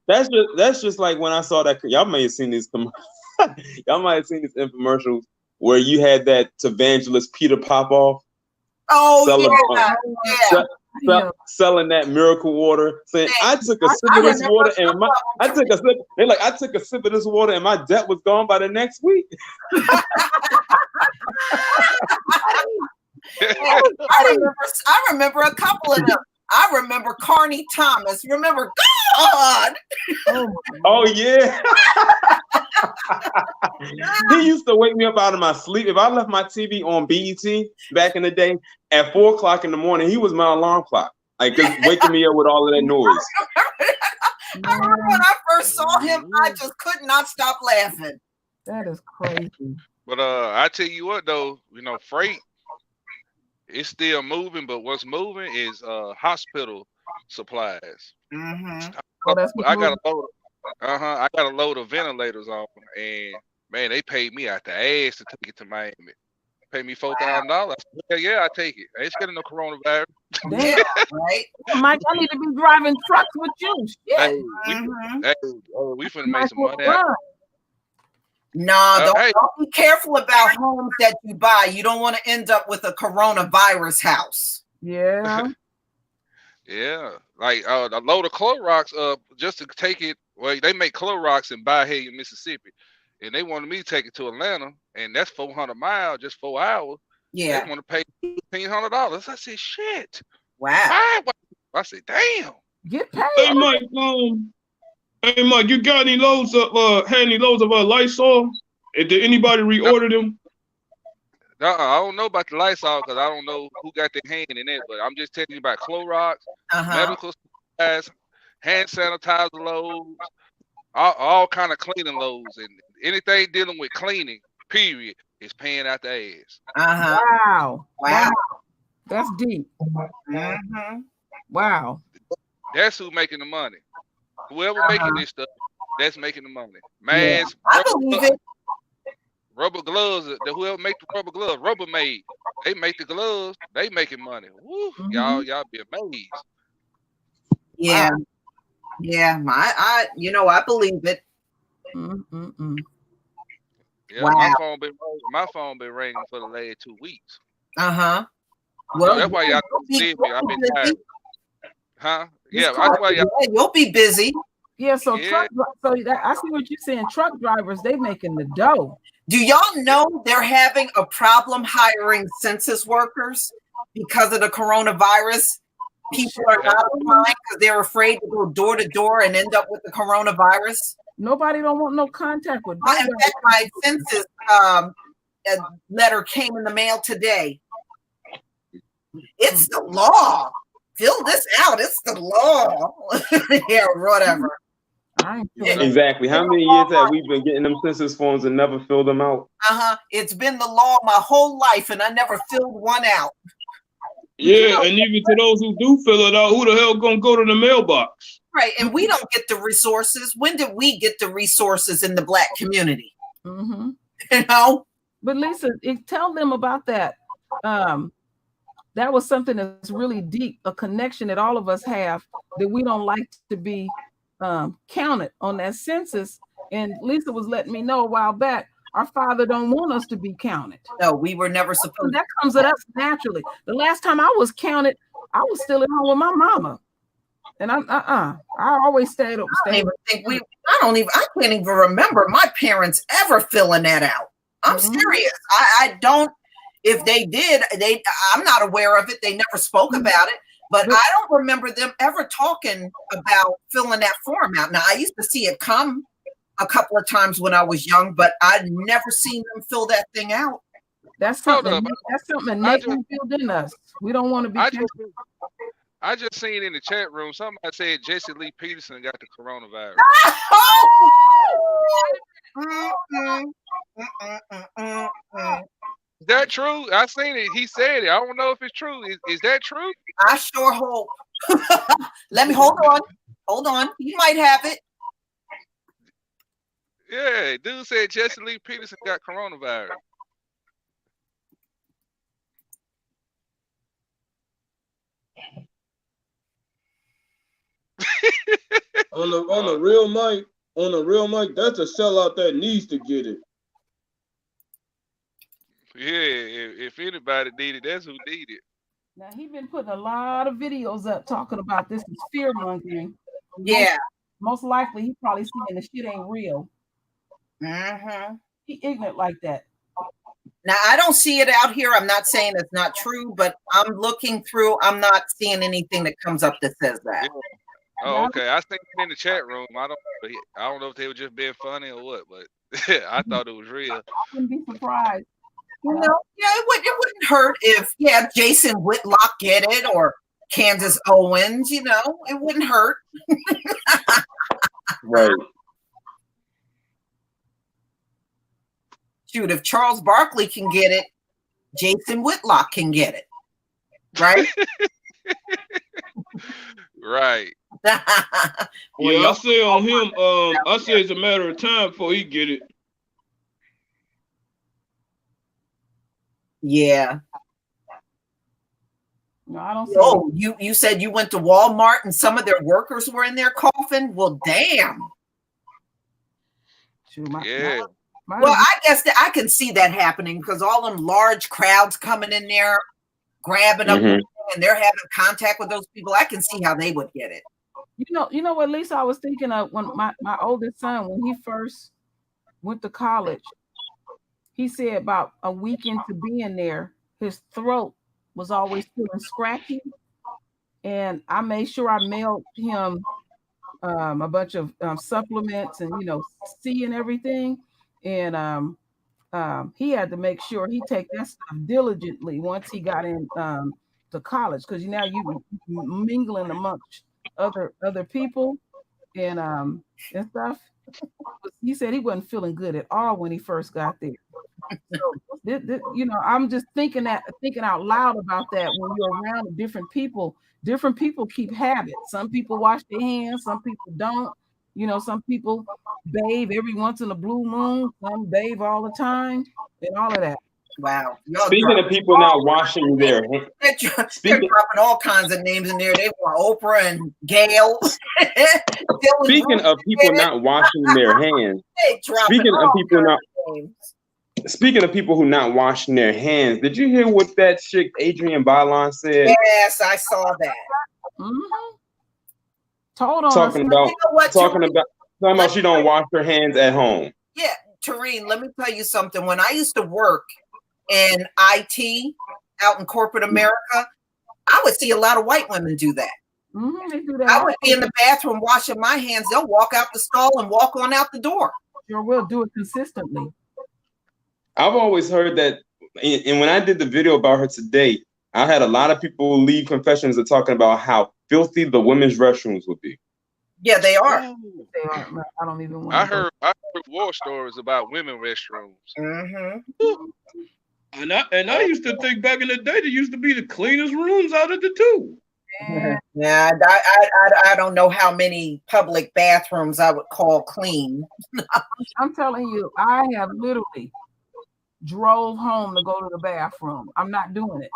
that's just like when I saw that. Y'all may have seen these. Y'all might have seen these infomercials where you had that evangelist Peter Popoff. Oh selling that miracle water, saying I took a sip of this water and I took a sip of this water and my debt was gone by the next week. I remember a couple of them. I remember Carney Thomas. Remember God? Oh yeah. He used to wake me up out of my sleep. If I left my TV on BET back in the day at 4 o'clock in the morning, he was my alarm clock. Like just waking me up with all of that noise. I remember when I first saw him, I just could not stop laughing. That is crazy. But I tell you what though, freight, it's still moving, but what's moving is hospital supplies. Mm-hmm. I got a load of ventilators on, and man, they paid me out the ass to take it to Miami. Pay me $4,000. Yeah, I take it. I ain't scared of no coronavirus. Damn, right? Mike, I need to be driving trucks with you. Hey, we finna make some money out. No, don't be careful about homes that you buy. You don't want to end up with a coronavirus house. Yeah. Yeah. Like a load of Clorox just to take it. Well, they make Clorox in Bahia, Mississippi. And they wanted me to take it to Atlanta, and that's 400 miles, just 4 hours. Yeah. They want to pay $1,500. I said, shit. Wow. I said, damn. Get paid. Hey Mike, you got any loads of Lysol? And did anybody reorder them? I don't know about the Lysol because I don't know who got their hand in it, but I'm just telling you about Clorox, medical supplies, hand sanitizer loads, all kind of cleaning loads, and anything dealing with cleaning, period, is paying out the ass. Wow. That's deep. Wow. That's who's making the money. Whoever making this stuff, that's making the money. Masks, I believe it. Rubber gloves, whoever make the rubber gloves, Rubbermaid, they make the gloves, they making money. Woo, y'all be amazed. Yeah. Wow. Yeah, I believe it. Yeah, wow. my phone been ringing for the last 2 weeks. Well, that's why y'all see me. I've been tired. Huh? Yeah, that's why you'll be busy. Yeah, so I see what you're saying. Truck drivers, they making the dough. Do y'all know they're having a problem hiring census workers because of the coronavirus? people are not applying because they're afraid to go door to door and end up with the coronavirus. Nobody don't want no contact with In fact, my census letter came in the mail today. It's the law. Fill this out. It's the law. Yeah, whatever. Exactly. How many years have we been getting them census forms and never filled them out? It's been the law my whole life, and I never filled one out. Yeah, and even to those who do fill it out, who the hell gonna go to the mailbox? Right, and we don't get the resources. When did we get the resources in the Black community? Mm-hmm. You know? But Lisa, tell them about that. That was something that's really deep, a connection that all of us have, that we don't like to be counted on that census. And Lisa was letting me know a while back, our Father don't want us to be counted. No, we were never supposed. That comes at us naturally. The last time I was counted, I was still at home with my mama. And I always stayed up. I can't even remember my parents ever filling that out. I'm serious. I don't. If they did, I'm not aware of it. They never spoke about it, but I don't remember them ever talking about filling that form out. Now, I used to see it come a couple of times when I was young, but I'd never seen them fill that thing out. That's something. That's something innately built in us. We don't want to be. I just seen in the chat room somebody said Jesse Lee Peterson got the coronavirus. Is that true? I seen it. He said it. I don't know if it's true. Is that true? I sure hope. Let me hold on. Hold on. You might have it. Yeah, dude said Jesse Lee Peterson got coronavirus. on the real mic, that's a sellout that needs to get it. Yeah, if anybody need it, that's who need it. Now he been putting a lot of videos up talking about this is fear mongering. Yeah. Most likely he probably saying the shit ain't real. Mm-hmm. He ignorant like that. Now I don't see it out here. I'm not saying it's not true, but I'm looking through. I'm not seeing anything that comes up that says that. Yeah. Oh, okay. I think in the chat room. I don't know if they were just being funny or what, but I thought it was real. I wouldn't be surprised. You know, yeah, it wouldn't hurt if Jason Whitlock get it or Candace Owens. You know, it wouldn't hurt. Right. Shoot, if Charles Barkley can get it, Jason Whitlock can get it. Right? Right. Yeah, I say on him, I say it's a matter of time before he get it. Yeah. No, I don't see it. You said you went to Walmart and some of their workers were in there coughing? Well, damn. Yeah. Well, I guess that I can see that happening because all them large crowds coming in there, grabbing up, and they're having contact with those people. I can see how they would get it. You know what, Lisa, I was thinking of when my oldest son, when he first went to college, he said about a week into being there, his throat was always feeling scratchy. And I made sure I mailed him a bunch of supplements and, C and everything. And he had to make sure he take that stuff diligently once he got in to college, because now you mingling amongst other people and stuff. He said he wasn't feeling good at all when he first got there. So, I'm just thinking out loud about that. When you're around different people keep habits. Some people wash their hands, some people don't. Some people bathe every once in a blue moon, some bathe all the time, and all of that. Wow. Speaking of people not washing their hands, they're dropping all kinds of names in there. They want Oprah and Gail. Speaking of people not washing their hands, speaking of people who not washing their hands, did you hear what that chick Adrienne Bailon said? Yes, I saw that. Mm-hmm. Told on talking about she don't wash her hands at home. Yeah, Tareen, let me tell you something. When I used to work in IT out in corporate America, I would see a lot of white women do that. They do that. I would be in the bathroom washing my hands. They'll walk out the stall and walk on out the door. Sure will do it consistently. I've always heard that, and when I did the video about her today, I had a lot of people leave confessions of talking about how filthy the women's restrooms would be. Yeah, they are. They are. I don't even want. I heard war stories about women restrooms. And I used to think back in the day, there used to be the cleanest rooms out of the two. Yeah, I don't know how many public bathrooms I would call clean. I'm telling you, I have literally drove home to go to the bathroom. I'm not doing it.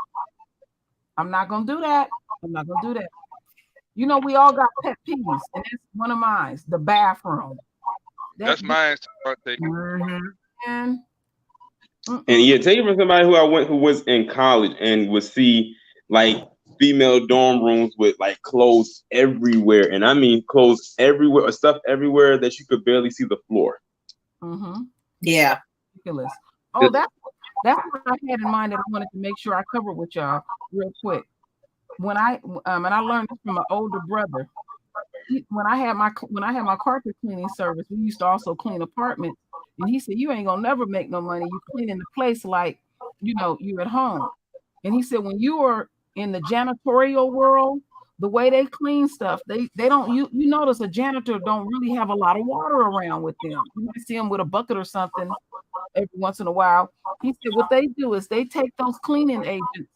I'm not gonna do that. I'm not gonna do that. You know, we all got pet peeves, and that's one of mine. The bathroom. That's mine. And yeah, take it from somebody who was in college and would see like female dorm rooms with like clothes everywhere, and I mean clothes everywhere or stuff everywhere that you could barely see the floor. Yeah, ridiculous. Oh, that's what I had in mind that I wanted to make sure I covered with y'all real quick. When I and I learned this from an older brother. When I had my carpet cleaning service, we used to also clean apartments, and he said, "You ain't gonna never make no money. You cleaning the place like you're at home." And he said, when you are in the janitorial world, the way they clean stuff, they don't. You notice a janitor don't really have a lot of water around with them. You might see them with a bucket or something every once in a while. He said what they do is they take those cleaning agents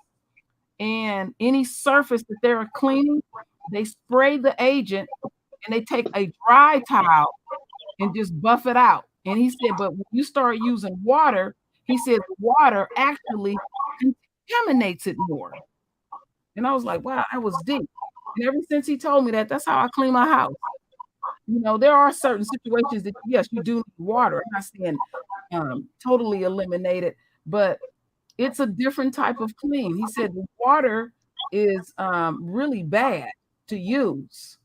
and any surface that they're cleaning, they spray the agent and they take a dry towel and just buff it out. And he said, but when you start using water, he said the water actually contaminates it more. And I was like, wow, that was deep. And ever since he told me that, that's how I clean my house. You know, there are certain situations that, yes, you do need water. I'm not saying totally eliminate it, but it's a different type of clean. He said the water is really bad to use.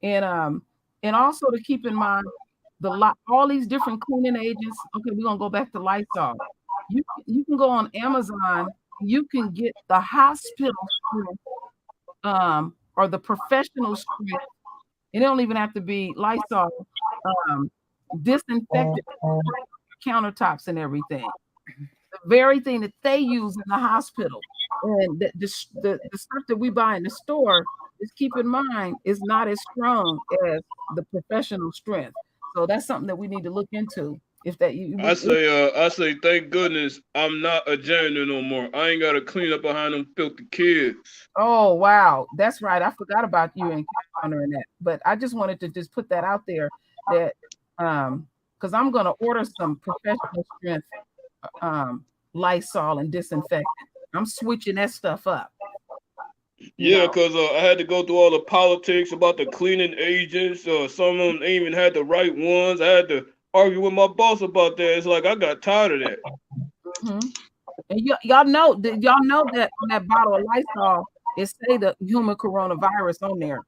And also to keep in mind, all these different cleaning agents. Okay, we're going to go back to Lysol. You can go on Amazon. You can get the hospital strength or the professional strength. It don't even have to be Lysol, disinfectant countertops and everything. The very thing that they use in the hospital. And the stuff that we buy in the store, is keep in mind, is not as strong as the professional strength. So that's something that we need to look into. I say, thank goodness I'm not a janitor no more. I ain't got to clean up behind them filthy kids. Oh, wow. That's right. I forgot about you encountering that. But I just wanted to just put that out there that, because I'm going to order some professional strength Lysol and disinfectant. I'm switching that stuff up. Yeah, because I had to go through all the politics about the cleaning agents. Some of them ain't even had the right ones. I had to argue with my boss about that. It's like I got tired of that. And y'all know that on that bottle of Lysol, it say the human coronavirus on there.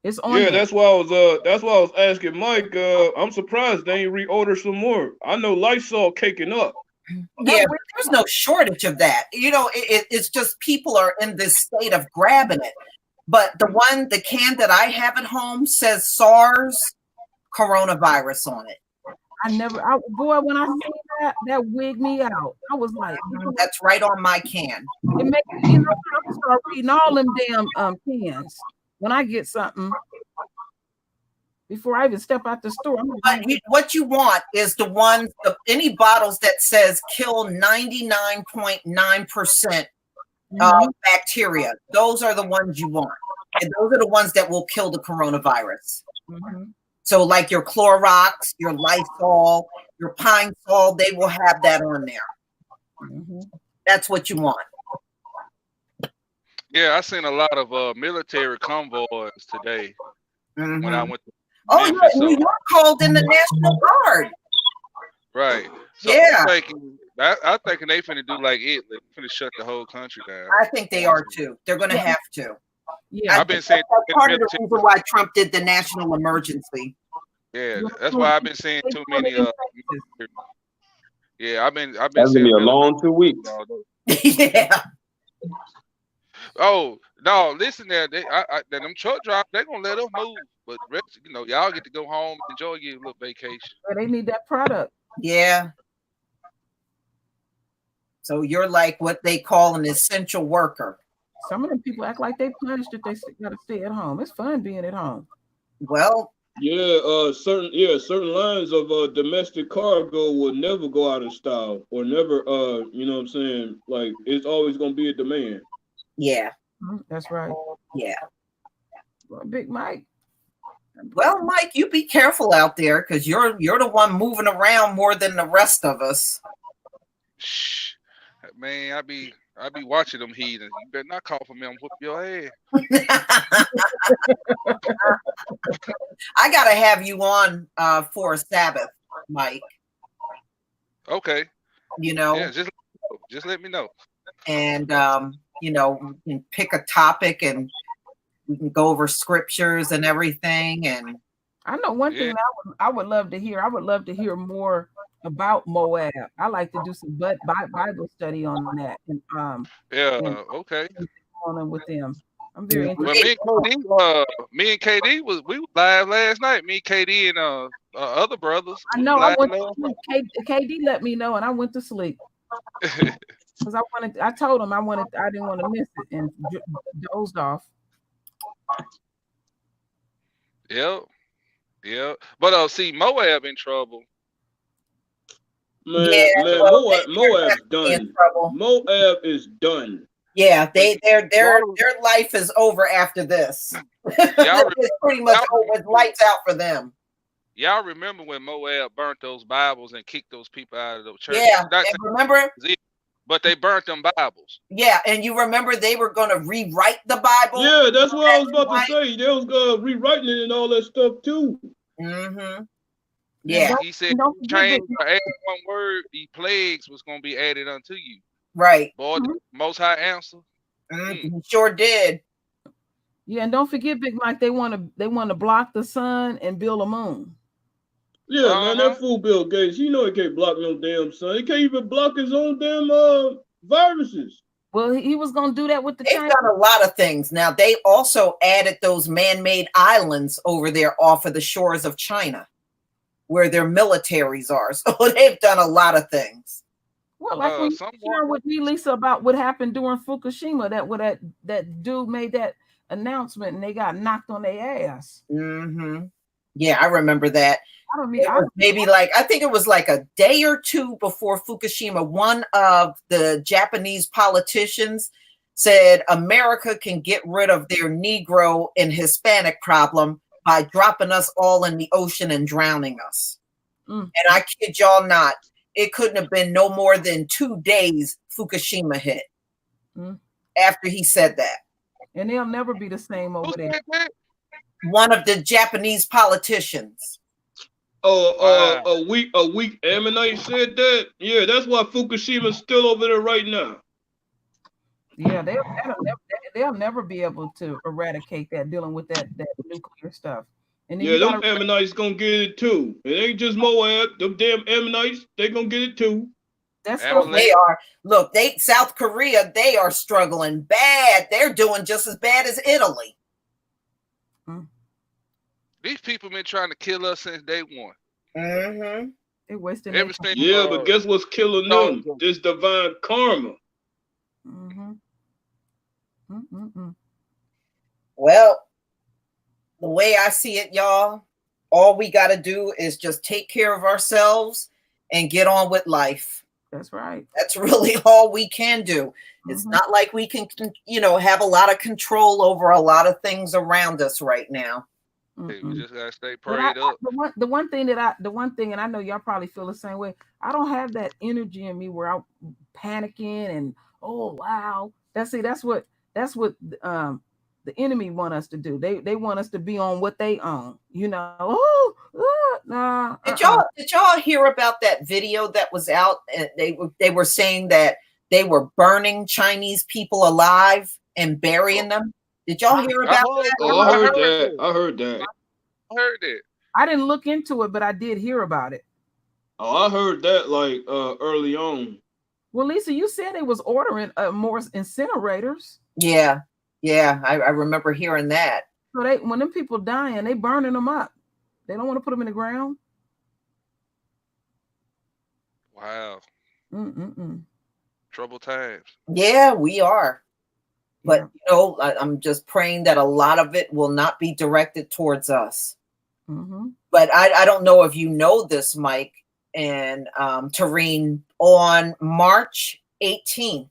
It's on. Yeah, there. That's why I was asking Mike. I'm surprised they ain't reorder some more. I know Lysol caking up. Yeah, there's no shortage of that. You know, it's just people are in this state of grabbing it. But the can that I have at home says SARS coronavirus on it. When I see that wigged me out. I was like, that's right on my can. It makes I start reading all them damn cans when I get something. Before I even step out the store. But what you want is any bottles that says kill 99.9% of bacteria. Those are the ones you want. And those are the ones that will kill the coronavirus. So like your Clorox, your Lysol, your Pine Sol, they will have that on there. That's what you want. Yeah, I seen a lot of military convoys today when I went to Memphis, New York called in the National Guard. Right. So yeah. I'm thinking they finna do like Italy. They finna shut the whole country down. I think they are too. They're gonna have to. Yeah. I've been saying that's part of the reason why Trump did the national emergency. Yeah, that's why I've been seeing too many I've been that's gonna be a long 2 weeks. Yeah. Oh no, listen there. Them truck drivers, they gonna let us move, but y'all get to go home and enjoy your little vacation. Yeah, they need that product. Yeah. So you're like what they call an essential worker. Some of them people act like they punished if they got to stay at home. It's fun being at home. Well, certain lines of domestic cargo will never go out of style or never you know what I'm saying, like it's always gonna be a demand. Yeah. That's right. Yeah. Well, Big Mike. Well, Mike, you be careful out there because you're the one moving around more than the rest of us. Shh, man, I be watching them heathens. You better not call for me. I'm whoop your ass. I gotta have you on for a Sabbath, Mike. Okay. You know. Yeah, just let me know. And we can pick a topic and we can go over scriptures and everything. And I know one thing I would love to hear. I would love to hear more about Moab. I like to do some Bible study on that. And okay. On them with them. I'm very interested. Well, me and KD we were live last night. Me, KD, and other brothers. I know. I went to sleep. KD let me know, and I went to sleep because I told him I didn't want to miss it, and dozed off. Yep. But see, Moab in trouble. Moab's done. Moab is done. Yeah, their life is over after this. It's pretty much over. It's lights out for them. Y'all remember when Moab burnt those Bibles and kicked those people out of the church? Yeah, remember? But they burnt them Bibles. Yeah, and you remember they were going to rewrite the Bible? Yeah, that's what I was about to say. They was rewriting it and all that stuff too. Mm-hmm. Yeah. He said, change or add one word, the plagues was going to be added unto you. Right. Boy, the Most High answer. He sure did. Yeah, and don't forget, Big Mike, they want to block the sun and build a moon. Yeah, man, that fool Bill Gates, he can't block no damn sun. He can't even block his own damn viruses. Well, he was going to do that with the They've done a lot of things. Now, they also added those man-made islands over there off of the shores of China where their militaries are. So they've done a lot of things. Well, like when you shared with me, Lisa, about what happened during Fukushima, that dude made that announcement and they got knocked on their ass. Mm-hmm. Yeah, I remember that. I think it was like a day or two before Fukushima, one of the Japanese politicians said America can get rid of their Negro and Hispanic problem by dropping us all in the ocean and drowning us. And I kid y'all not, it couldn't have been no more than 2 days Fukushima hit after he said that. And they'll never be the same over there. One of the Japanese politicians. A weak Ammonite said that. Yeah, that's why Fukushima's still over there right now. Yeah, they'll never be able to eradicate that, dealing with that nuclear stuff. And yeah, them Ammonites gonna get it too. It ain't just Moab. Them damn Ammonites, they gonna get it too. That's what they are. Look, South Korea, they are struggling bad. They're doing just as bad as Italy. These people been trying to kill us since day one. Mm-hmm. They wasted everything. Yeah, but guess what's killing them? This divine karma. Well, the way I see it, y'all, all we got to do is just take care of ourselves and get on with life. That's right. That's really all we can do. It's not like we can, have a lot of control over a lot of things around us right now. We just gotta stay prayed up. The one thing, and I know y'all probably feel the same way. I don't have that energy in me where I'm panicking and oh wow. That's what the enemy want us to do. They want us to be on what they own. Nah. Did y'all hear about that video that was out? They were saying that they were burning Chinese people alive and burying them. Did y'all hear about that? Oh, I heard that. I heard it. I didn't look into it, but I did hear about it. Oh, I heard that early on. Well, Lisa, you said they was ordering more incinerators. Yeah, yeah, I remember hearing that. So when them people dying, they burning them up. They don't want to put them in the ground. Wow. Mm-mm-mm. Trouble times. Yeah, we are. But Yeah. I'm just praying that a lot of it will not be directed towards us. Mm-hmm. But I don't know if you know this, Mike and Tareen, on March 18th,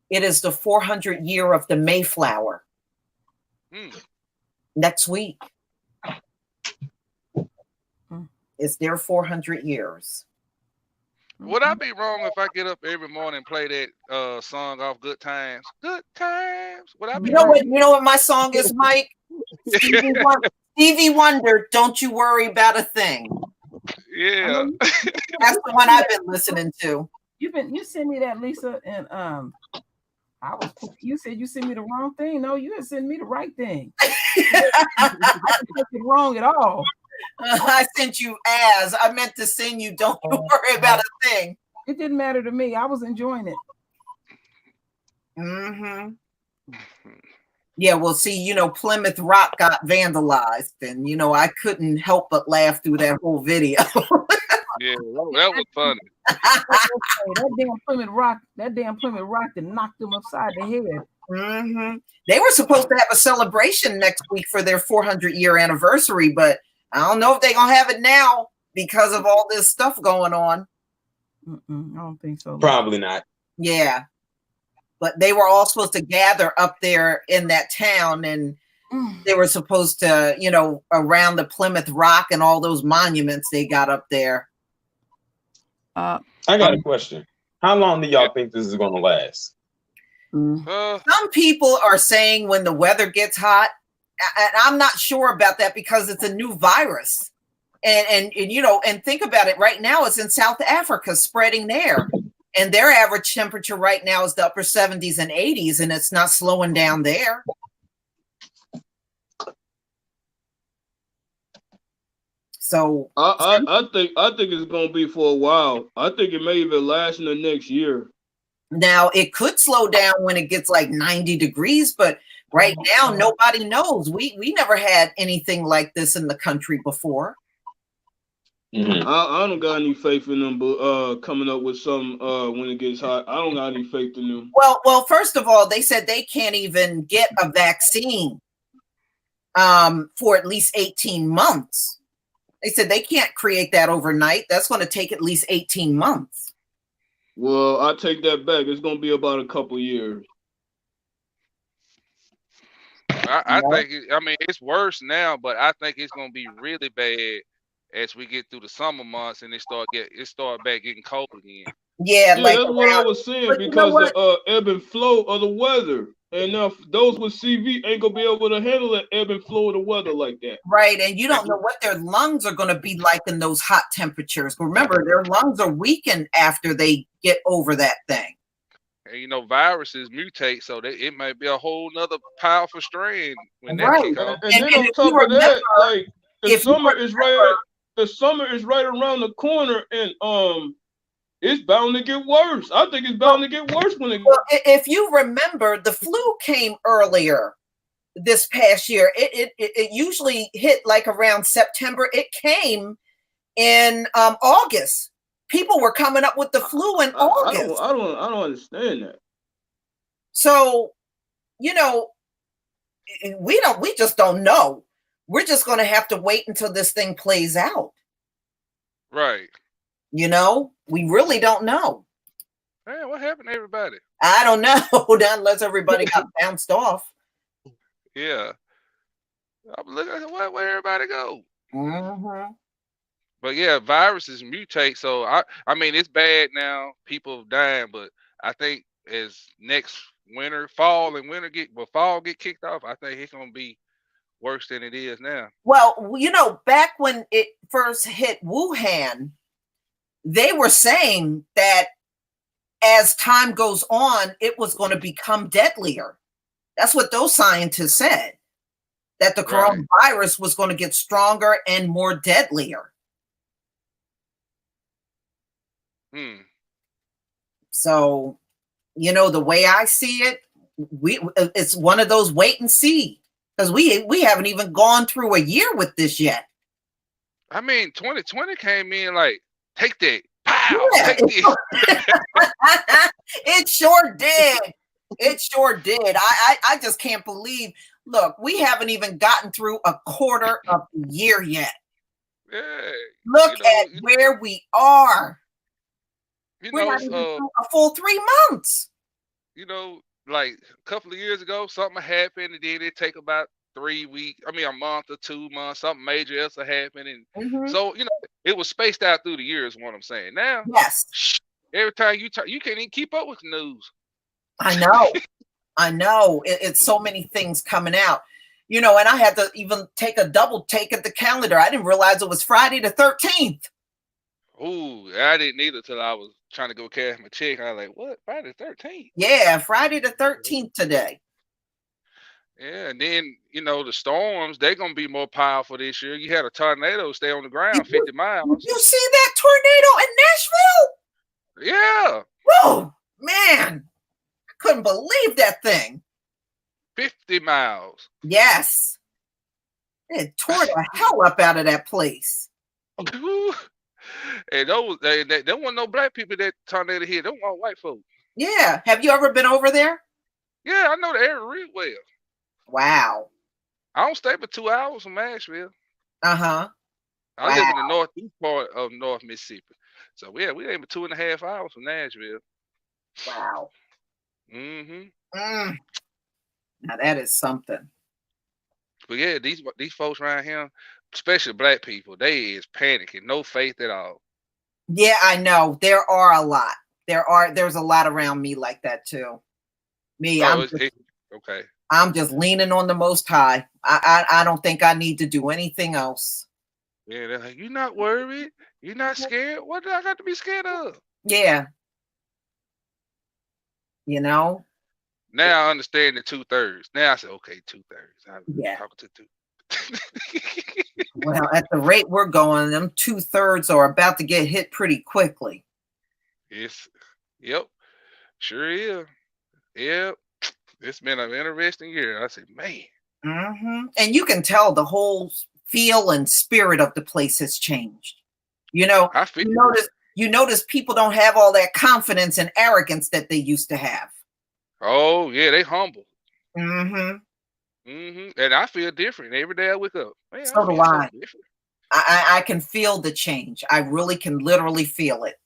it is the 400 year of the Mayflower. Next week. It's their 400 years. Would I be wrong if I get up every morning and play that song off Good Times? Good Times. Would I be wrong? You know what my song is, Mike? Stevie Wonder, Don't You Worry About a Thing. Yeah. That's the one I've been listening to. You sent me that, Lisa, and you said you sent me the wrong thing. No, you had sent me the right thing. I didn't take it wrong at all. I sent you as I meant to send you. Don't you worry about a thing. It didn't matter to me. I was enjoying it. Mm-hmm. Yeah, well, see, Plymouth Rock got vandalized, and I couldn't help but laugh through that whole video. Yeah, that was funny. That damn Plymouth Rock that knocked them upside the head. Mm-hmm. They were supposed to have a celebration next week for their 400-year anniversary, but I don't know if they're gonna have it now because of all this stuff going on. I don't think so. Probably not. Yeah, but they were all supposed to gather up there in that town, and they were supposed to, around the Plymouth Rock and all those monuments they got up there. I got a question. How long do y'all think this is going to last? Some people are saying when the weather gets hot, and I'm not sure about that because it's a new virus. And think about it. Right now, it's in South Africa, spreading there. And their average temperature right now is the upper 70s and 80s, and it's not slowing down there. So I think it's gonna be for a while. I think it may even last in the next year. Now it could slow down when it gets like 90 degrees, but right now nobody knows. We never had anything like this in the country before. Mm-hmm. I don't got any faith in them, but coming up with some when it gets hot. I don't got any faith in them. Well, first of all, they said they can't even get a vaccine for at least 18 months. They said they can't create that overnight. That's going to take at least 18 months. Well, I take that back. It's going to be about a couple years. I think it's worse now, but I think it's going to be really bad as we get through the summer months and it start back getting cold again. Yeah, that's what I was saying, because the ebb and flow of the weather. And those with CV ain't gonna be able to handle the ebb and flow of the weather like that. Right, and you don't know what their lungs are going to be like in those hot temperatures. Remember, their lungs are weakened after they get over that thing. And viruses mutate, so it might be a whole nother powerful strain when that right. kick off. And then on top of that, like the summer is right around the corner, and it's bound to get worse. I think it's bound to get worse when it. Well, if you remember, the flu came earlier this past year. It usually hit like around September. It came in August. People were coming up with the flu in August. I don't understand that. So, we just don't know. We're just going to have to wait until this thing plays out. Right. We really don't know. Man, what happened to everybody? I don't know, unless everybody got bounced off. Yeah. I'm looking at where everybody go. Mm-hmm. But yeah, viruses mutate. So I mean, it's bad now. People dying, but I think as next fall get kicked off, I think it's gonna be worse than it is now. Well, back when it first hit Wuhan, they were saying that as time goes on, it was going to become deadlier. That's what those scientists said, that the coronavirus was going to get stronger and more deadlier. So, the way I see it, it's one of those wait and see, because we haven't even gone through a year with this yet. I mean, 2020 came in like, take that, pow, Yeah, take this. it sure did. It sure did. I just can't believe. Look, we haven't even gotten through a quarter of the year yet. Yeah. Look at where we are. We're not even through a full 3 months. You know, like a couple of years ago, something happened, and then it take about 3 weeks. I mean, a month or 2 months. Something major else will happen, and so it was spaced out through the years. Is what I'm saying. Now, yes, every time you can't even keep up with the news. I know. I know. It's so many things coming out. And I had to even take a double take at the calendar. I didn't realize it was Friday the 13th. Ooh, I didn't either till I was trying to go cash my check. I was like, what? Friday the 13th? Yeah, Friday the 13th today. Yeah, and then, the storms, they're going to be more powerful this year. You had a tornado stay on the ground 50 miles. You see that tornado in Nashville? Yeah. Whoa, man. I couldn't believe that thing. 50 miles. Yes. It tore the hell up out of that place. And there weren't no black people that tornado hit. There weren't white folks. Yeah. Have you ever been over there? Yeah, I know the area real well. Wow. I don't stay but 2 hours from Nashville. Uh-huh. I live in the northeast part of North Mississippi. So yeah, we ain't but 2.5 hours from Nashville. Wow. Mm-hmm. Now that is something. But yeah, these folks around here, especially black people, they is panicking, no faith at all. Yeah, I know. There are a lot. There's a lot around me like that too. Me, okay. I'm just leaning on the Most High. I don't think I need to do anything else. Yeah, they're like, you're not worried? You're not scared? What do I got to be scared of? Yeah. Now I understand the 2/3. Now I said, okay, 2/3. Yeah. Talking to two. Well, at the rate we're going, them 2/3 are about to get hit pretty quickly. Yes. Yep. Sure is. Yep. It's been an interesting year. I said, man. And you can tell the whole feel and spirit of the place has changed. I feel you notice people don't have all that confidence and arrogance that they used to have. Oh, yeah, they humble. And I feel different every day I wake up. Man, so do I. I can feel the change. I really can literally feel it.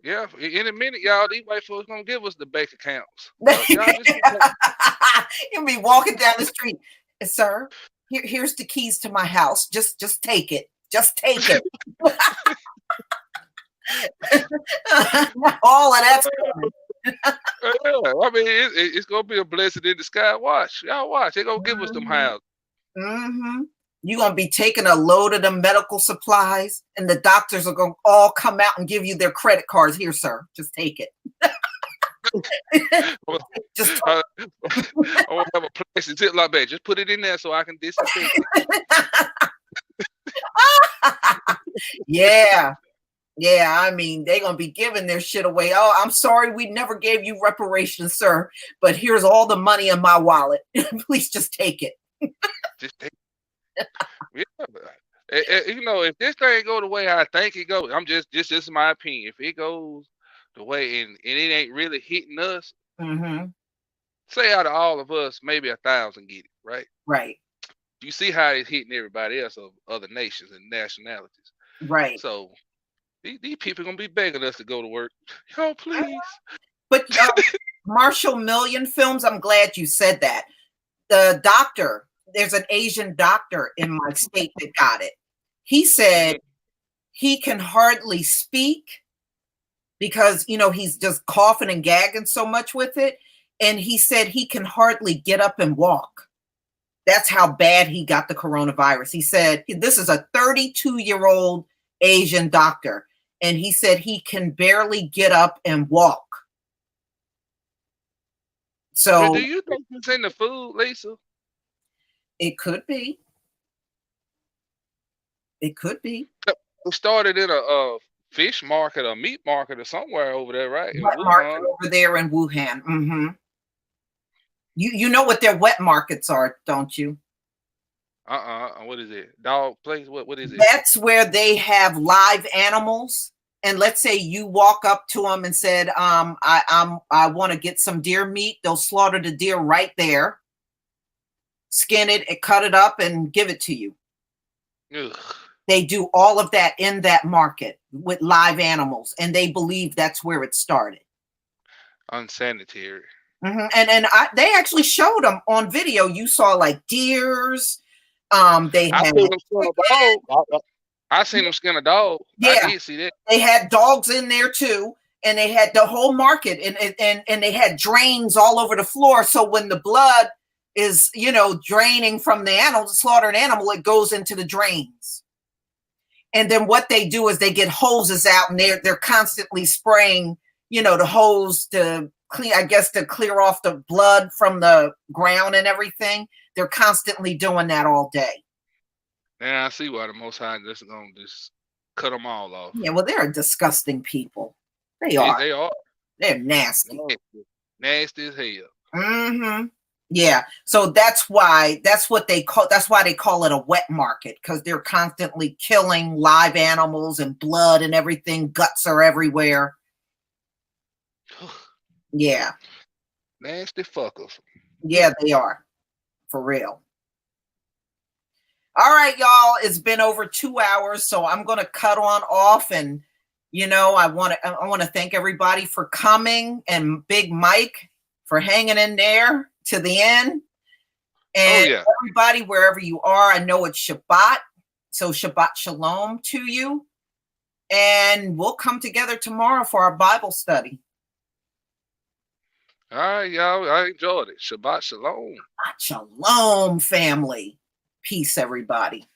Yeah, in a minute, y'all, these white folks gonna give us the bank accounts. You'll be walking down the street, sir. Here's the keys to my house. Just take it. Just take it. All of that's coming. I mean, it's gonna be a blessing in the sky. Watch, y'all watch. They're gonna give us them houses. You're gonna be taking a load of the medical supplies, and the doctors are gonna all come out and give you their credit cards. Here, sir, just take it. Just I want to have a place to zip like that. Just put it in there so I can disinfect it. Yeah. I mean, they're gonna be giving their shit away. Oh, I'm sorry, we never gave you reparations, sir. But here's all the money in my wallet. Please just take it. Just take it. Yeah, if this thing go the way I think it goes, this is my opinion. If it goes the way and it ain't really hitting us, say out of all of us, maybe 1,000 get it, right? Right. You see how it's hitting everybody else of other nations and nationalities, right? So these people are gonna be begging us to go to work. Yo, please. But Marshall Million Films, I'm glad you said that. The doctor. There's an Asian doctor in my state that got it. He said he can hardly speak because, he's just coughing and gagging so much with it. And he said he can hardly get up and walk. That's how bad he got the coronavirus. He said, this is a 32-year-old Asian doctor. And he said he can barely get up and walk. So do you think it's in the food, Lisa? It could be. It could be. It started in a fish market or meat market or somewhere over there, right? In Wet market Wuhan. over there in Wuhan. Mm-hmm. You know what their wet markets are, don't you? What is it? Dog place? What is it? That's where they have live animals. And let's say you walk up to them and said, I want to get some deer meat. They'll slaughter the deer right there, skin it, and cut it up, and give it to you. Ugh. They do all of that in that market with live animals, and they believe that's where it started. Unsanitary. Mm-hmm. And they actually showed them on video. You saw like deers. They had I seen them skin a dog. Yeah, I did see that. They had dogs in there too, and they had the whole market, and they had drains all over the floor. So when the blood is, draining from the animal, the slaughtered animal, it goes into the drains. And then what they do is they get hoses out, and they're constantly spraying, the hose to clear off the blood from the ground and everything. They're constantly doing that all day. And I see why the Most High just gonna just cut them all off. Yeah, well, they're disgusting people. They are. They are. They're nasty. Nasty as hell. Mm-hmm. Yeah. So that's why they call it a wet market, because they're constantly killing live animals and blood and everything. Guts are everywhere. Yeah. Nasty fuckers. Yeah, they are. For real. All right, y'all. It's been over 2 hours, so I'm going to cut on off. And, I want to thank everybody for coming, and Big Mike for hanging in there to the end. And everybody, wherever you are, I know it's Shabbat. So Shabbat Shalom to you. And we'll come together tomorrow for our Bible study. All right, y'all. I enjoyed it. Shabbat Shalom. Shabbat Shalom, family. Peace, everybody.